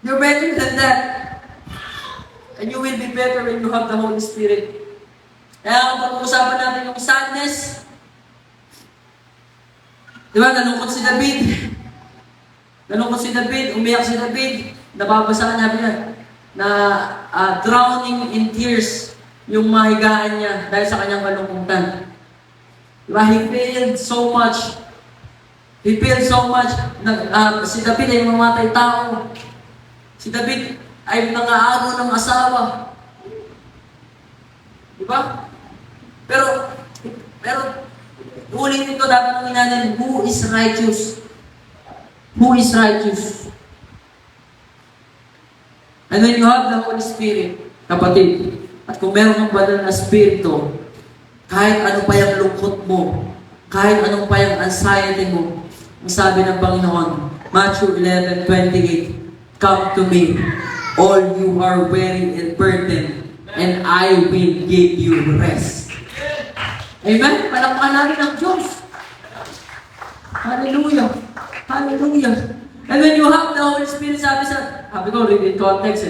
You're better than that. And you will be better when you have the Holy Spirit. Kaya kung pag-uusapan natin yung sadness, di ba, nalungkot si David. Nalungkot si David, umiyak si David. Nababasa niya na drowning in tears yung mahigaan niya dahil sa kanyang kalungkutan. Diba? He failed so much. He failed so much. Si David ay mamatay tao. Si David ay nangaagaw ng asawa. Diba? Pero, ulit nito dapat nung inanin, who is righteous? Who is righteous? And when you have the Holy Spirit, kapatid, at kung meron kang banal na spirito, kahit ano pa yung lungkot mo, kahit anong pa yung anxiety mo, ang sabi ng Panginoon, Matthew 11:28, come to me, all you are weary and burdened, and I will give you rest. Amen? Palakpakan natin ang Diyos. Hallelujah. Hallelujah. And when you have the Holy Spirit, sabi ko, read in context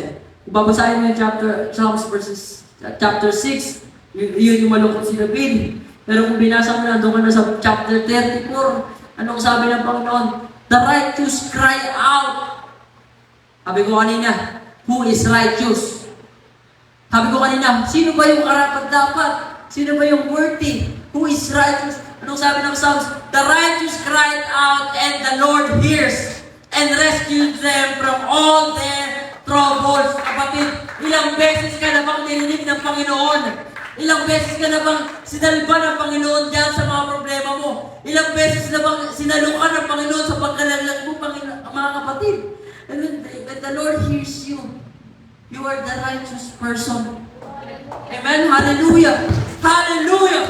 Kung babasahin mo yung Psalms verses, chapter 6, yun yung malungkot si David. Pero kung binasa mo na, doon ka na sa chapter 34, anong sabi ng Panginoon? The righteous cry out. Sabi ko kanina, who is righteous? Sabi ko kanina, sino ba yung karapat-dapat? Sino ba yung worthy? Who is righteous? Anong sabi ng Psalms? The righteous cried out and the Lord hears and rescued them from all their troubles. Kapatid, ilang beses ka na bang nirinig ng Panginoon? Ilang beses ka na bang sinalba ng Panginoon dyan sa mga problema mo? Ilang beses na bang sinalukan ng Panginoon sa pagkalalag mo, mga kapatid? And when the Lord hears you, you are the righteous person. Amen? Hallelujah! Hallelujah!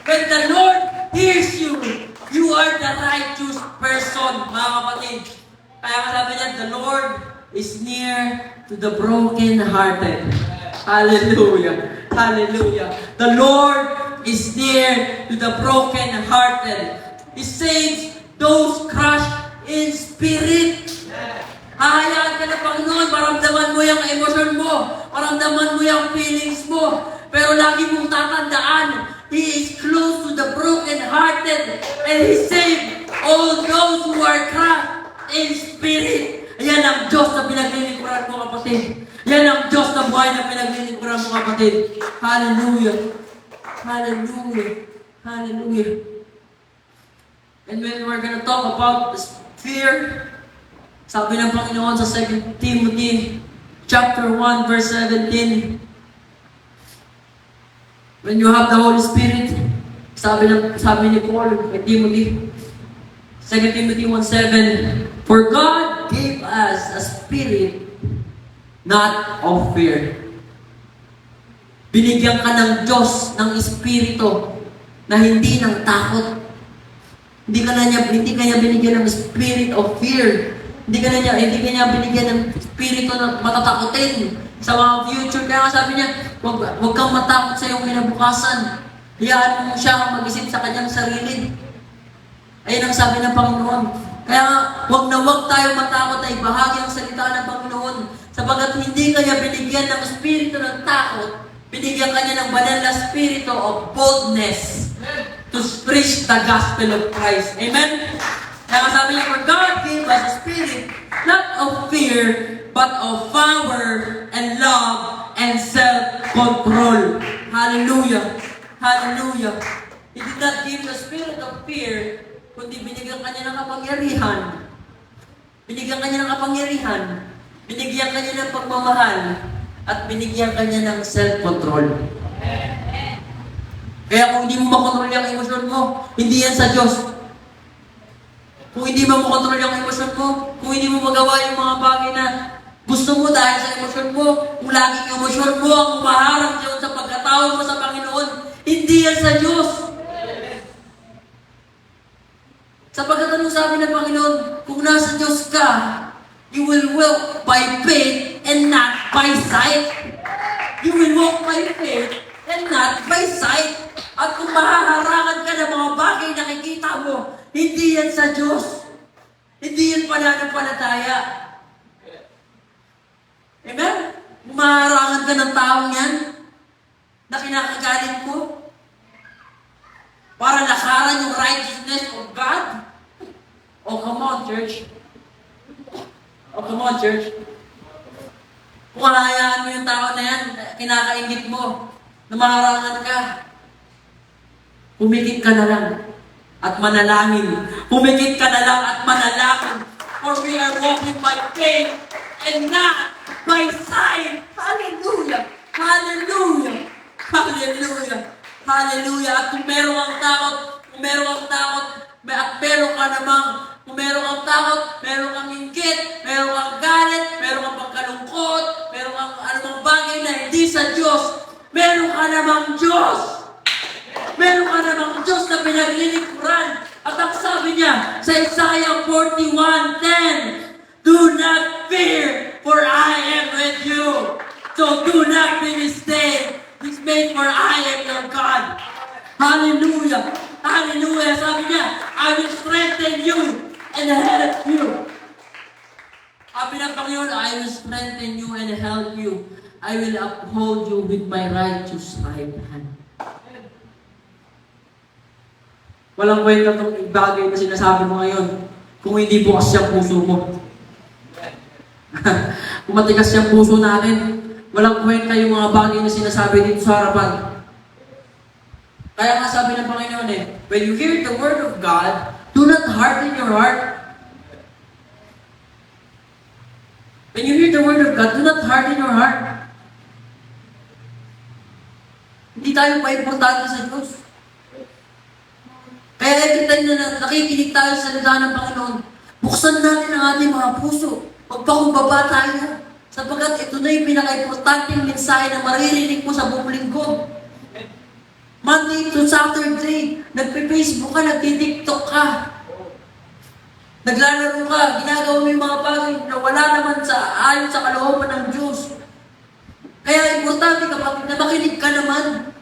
When the Lord hears you, you are the righteous person, mga kapatid. Kaya sabi niya, the Lord is near to the broken-hearted. Hallelujah! Hallelujah! The Lord is near to the broken-hearted. He saves those crushed in spirit. Hahayaan ka na, Panginoon, maramdaman mo yung emosyon mo, maramdaman mo yung feelings mo, pero lagi mong tatandaan, He is close to the broken-hearted, and He saved all those who are crushed in spirit. Yan ang Diyos na pinaglilingkuran mo, kapatid. Yan ang Diyos na buhay na pinaglilingkuran mo, kapatid. Hallelujah. Hallelujah. Hallelujah. And when we're gonna talk about fear, sabi ng Panginoon sa 2 Timothy chapter 1 verse 17, when you have the Holy Spirit, sabi ni Paul kay Timothy, 2 Timothy 1:7, for God gave us a spirit not of fear. Binigyan ka ng Diyos ng espiritu na hindi ng takot. Hindi ka niya binigyan ng spirit of fear. Hindi ka niya binigyan ng espiritu na matatakotin sa mga future. Kaya nga sabi niya, huwag kang matakot sa iyong kinabukasan. Hayaan mo siya ang mag-isip sa kanyang sarili. Ayun ang sabi ng Panginoon. Kaya nga, huwag tayo matakot na ibahagi ang salita ng Panginoon. Sabagat hindi kanya binigyan ng espiritu ng takot, binigyan kanya ng banal na espiritu of boldness to preach the gospel of Christ. Amen? Kaya sabi niya, for God gave us a spirit, not of fear, but of power and love and self-control. Hallelujah! Hallelujah! He did not give the spirit of fear, kundi binigyan kanya ng kapangyarihan. Binigyan kanya ng kapangyarihan. Binigyan kanya ng pagmamahal. At binigyan kanya ng self-control. Kaya kung hindi mo makontrol yung emosyon mo, hindi yan sa Diyos. Kung hindi mo makontrol yung emosyon mo, kung hindi mo magawa yung mga bagay na gusto mo dahil sa emosyon mo, kung laging emosyon mo ang umaharang diyon sa pagkatawag mo sa Panginoon, hindi yan sa Diyos. Sapagkat anong sabi ng Panginoon, kung nasa Diyos ka, you will walk by faith and not by sight. You will walk by faith and not by sight. At kung mahaharangan ka ng mga bagay na nakikita mo, hindi yan sa Diyos. Hindi yan pananampalataya. Amen? Kung mahaharangan ka ng taong yan, na kinakagalit mo? Para lakaran yung righteousness of God? Oh, come on, church. Oh, come on, church. Kung hayaan mo yung tao na yan, kinakaingit mo, namaharangan ka, humigit ka na lang at manalangin. Humigit ka na lang at manalangin. For we are walking by faith and not by sight. Hallelujah! Hallelujah! Hallelujah! Hallelujah! At kung meron kang takot, at meron ka namang, kung meron kang takot, meron kang inggit, meron kang galit, meron kang pagkalungkot, meron kang anumang bagay na hindi sa Diyos, meron ka namang Diyos! Meron ka namang Diyos na pinaglilingkuran. At ang sabi niya sa Isaiah 41:10, do not fear, for I am with you. So do not be dismayed, for I am your God. Hallelujah! Hallelujah! Sabi niya, I will strengthen you and help you. Sabi ng Panginoon, I will strengthen you and help you. I will uphold you with my righteous right hand. Walang kwenta itong bagay na sinasabi mo ngayon kung hindi bukas siyang puso mo. Kung matigas siyang puso natin, walang kwenta yung mga bagay na sinasabi dito sa harapan. Kaya nga sabi ng Panginoon when you hear the word of God, do not harden your heart. When you hear the word of God, do not harden your heart. Hindi tayo pa-importante sa Diyos. Kaya kita na nakikinig tayo sa salita ng Panginoon. Buksan natin ang ating mga puso. Magpakumbaba tayo. Sapagkat ito na yung pinaka-importanting mensahe na maririnig mo sa buong linggo. Monday to Saturday, nagpe-Facebook ka, nagti-TikTok ka. Naglalaro ka, ginagawa mo yung mga bagay na wala naman ayon sa kalooban ng Diyos. Kaya importante kapag na makinig ka naman.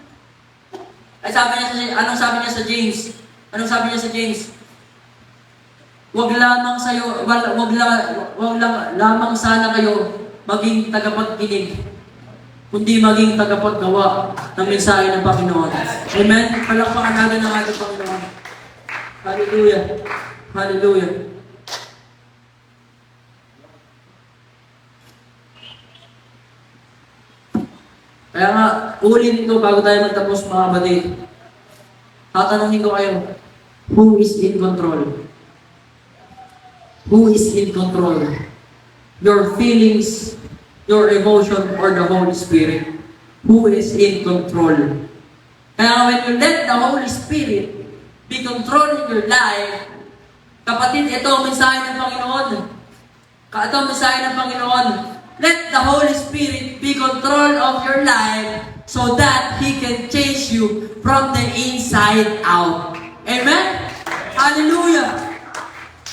Ay anong sabi niya sa James? Anong sabi niya sa James? Wag lamang lamang sana kayo maging tagapagkinig, kundi maging tagapaggawa ng mensahe ng Panginoon. Amen? Palakpakan natin ang ating Panginoon. Hallelujah. Hallelujah. Kaya nga, ulit ito bago tayo magtapos mga kapatid. Tatanungin ko kayo, who is in control? Who is in control? Your feelings, your emotion, or the Holy Spirit? Who is in control? Kaya when you let the Holy Spirit be controlling your life, kapatid, ito ang mensahe ng Panginoon. Ito ang mensahe ng Panginoon. Let the Holy Spirit be control of your life so that He can change you from the inside out. Amen? Hallelujah!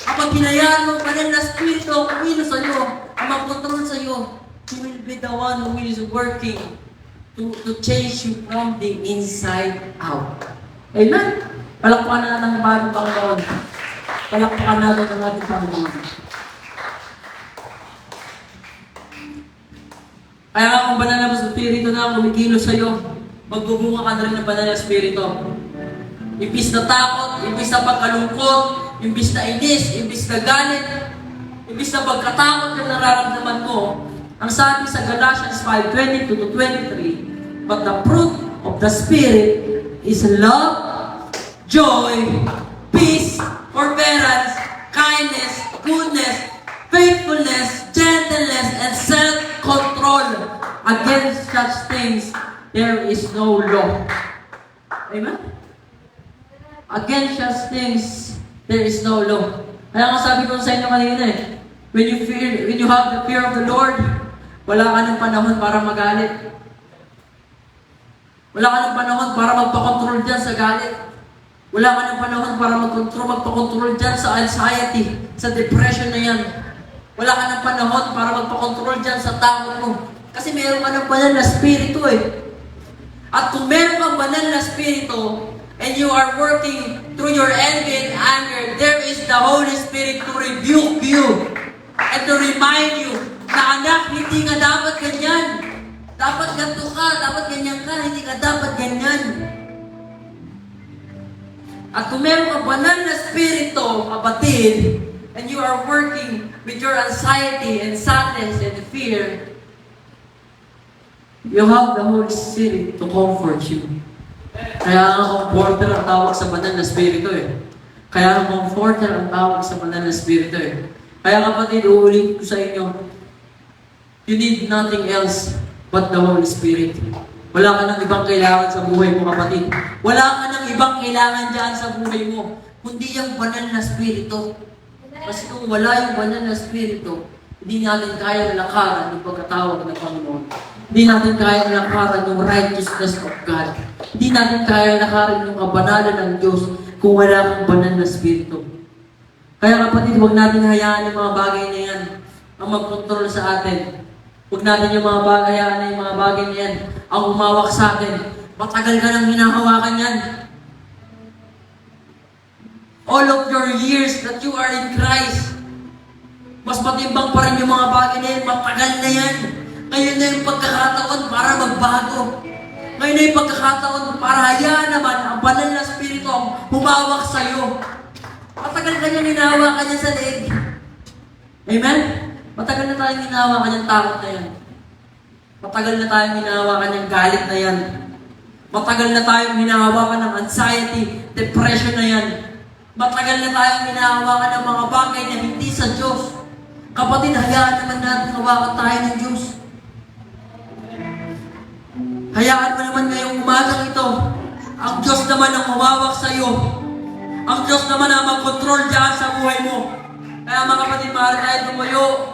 Kapag hinayaan mo banal na Espiritu ang kumino sa iyo, ang mag-control sa iyo, He will be the one who is working to change you from the inside out. Amen? Palakpakan na natin ang bagong Panginoon. Palakpakan natin ang ating Panginoon. Kaya nga kung banal na Espiritu na kumikilos sa iyo, magbubunga ka na rin ng banal na Espiritu. Imbis na takot, imbis na pagkalungkot, imbis na inis, imbis na galit, imbis na pagkatakot na nararamdaman mo, ang sabi sa Galatians 5:22-23, but the fruit of the Spirit is love, joy, peace, forbearance, kindness, goodness, faithfulness, gentleness, and self-control. Against such things, there is no law. Amen? Against such things, there is no law. Kaya nga sabi ko sa inyo kanina when you have the fear of the Lord, wala ka ng panahon para magalit. Wala ka ng panahon para magpakontrol dyan sa galit. Wala ka ng panahon para magpakontrol dyan sa anxiety, sa depression na yan. Wala ka ng panahon para magpakontrol dyan sa takot mo. Kasi meron ka ng banal na spirito At kung meron kang banal na spirito, and you are working through your envy and anger, there is the Holy Spirit to rebuke you and to remind you na anak, hindi ka dapat ganyan. Dapat ganito ka, dapat ganyan ka, hindi ka dapat At kung meron ka banal na spirito, kapatid, and you are working with your anxiety and sadness and fear, you have the Holy Spirit to comfort you. Kaya nga comforter ang tawag sa banal na spirito eh. Kaya nga comforter ang tawag sa banal na spirito eh. Kaya kapatid, uulit ko sa inyo, you need nothing else but the Holy Spirit. Wala ka nang ibang kailangan sa buhay mo, kapatid. Wala ka nang ibang kailangan dyan sa buhay mo, kundi yung banal na spirito. Kasi kung wala yung banal na spirito, hindi natin kaya lakaran yung pagkatawag ng Panginoon. Hindi natin kaya lakaran yung righteousness of God. Hindi natin kaya lakaran yung kabanalan ng Diyos kung wala kang banal na spirito. Kaya kapatid, huwag natin hayaan yung mga bagay na yan ang mag-control sa atin. Huwag natin yung mga bagay na yung mga bagay na yan ang umawak sa atin. Matagal ka nang hinahawakan yan. All of your years that you are in Christ, mas matimbang pa rin yung mga bagay na yan. Matagal na yan. Ngayon na yung pagkakataon para magbago. Ngayon na yung pagkakataon para hayaan naman ang banal na spirito ang humawak sa'yo. Matagal ka niyang hinahawakan yan sa leeg. Amen? Matagal na tayong hinahawakan yung takot na yan. Matagal na tayong hinahawakan yung galit na yan. Matagal na tayong hinahawakan ng anxiety, depression na yan. Matagal na tayong hinahawakan ng mga bagay na hindi sa Diyos. Kapatid, hayaan naman natin hawakan tayo ng Diyos. Hayaan mo naman ngayong umagang ito. Ang Diyos naman ang mawawak sa iyo. Ang Diyos naman ang mag-control dyan sa buhay mo. Kaya mga kapatid, maaari tayo tumayo.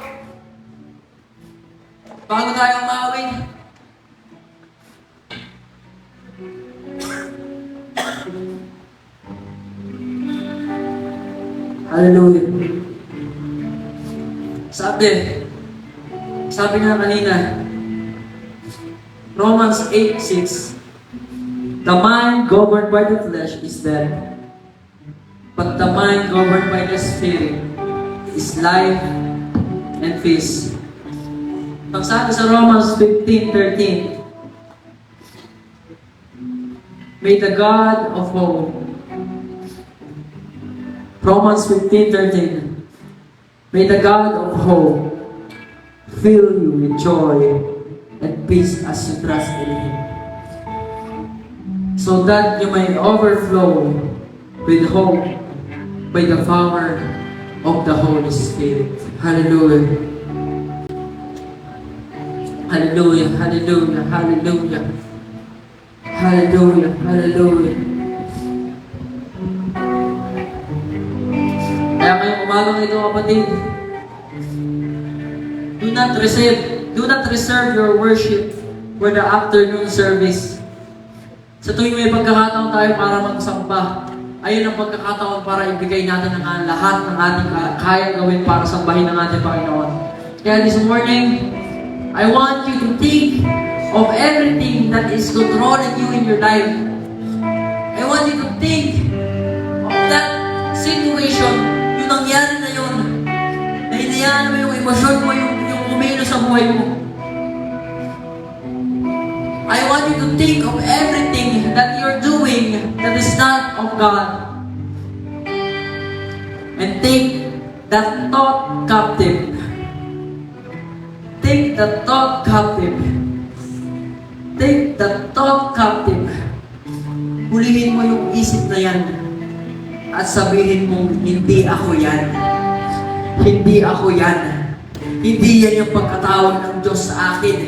Bago tayo umawin. Hallelujah. Sabi nga kanina, Romans 8:6, the mind governed by the flesh is dead, but the mind governed by the Spirit is life and peace. Pag sabi sa Romans 15:13, may the God of hope, Romans 15:13, may the God of hope fill you with joy and peace as you trust in Him, so that you may overflow with hope by the power of the Holy Spirit. Hallelujah. Hallelujah, hallelujah, hallelujah. Hallelujah, hallelujah. Kaya ngayong umagang ito, kapatid, do not reserve your worship for the afternoon service. Sa tuwing may pagkakataon tayo para magsamba, ayun ang pagkakataon para ibigay natin ang lahat ng ating kaya gawin para sambahin ng ating Panginoon. Kaya this morning, I want you to think of everything that is controlling you in your life. I want you to think of that situation, yung nangyari na yun, na hinayaan mo yung emosyon mo, yung umilo sa buhay mo. I want you to think of everything that you're doing that is not of God. And take that thought captive. Take that thought captive. Take that thought captive. Hulihin mo yung isip na yan at sabihin mo, hindi ako yan. Hindi ako yan. Hindi yan yung pagkatawag ng Diyos sa akin.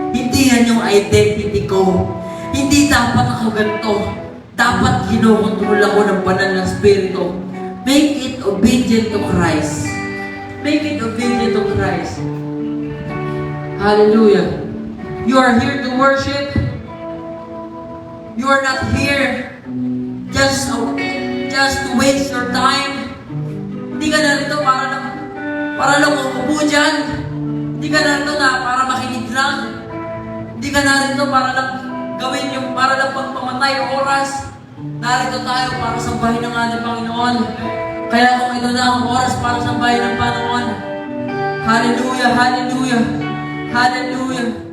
Hindi yan yung identity ko. Hindi dapat ako ganito. Dapat kinokontrol ako ng banal na spirito. Make it obedient to Christ. Make it obedient to Christ. Hallelujah. You are here to worship. You are not here just to waste your time. Hindi ka narito para lang umupo dyan. Hindi ka narito na para makinig lang. Hindi ka narito para lang gawin yung para lang pagpamatay oras. Narito tayo para sambahin ng ating Panginoon. Kaya kung ito na ang oras para sambahin ng Panginoon, hallelujah, hallelujah, hallelujah.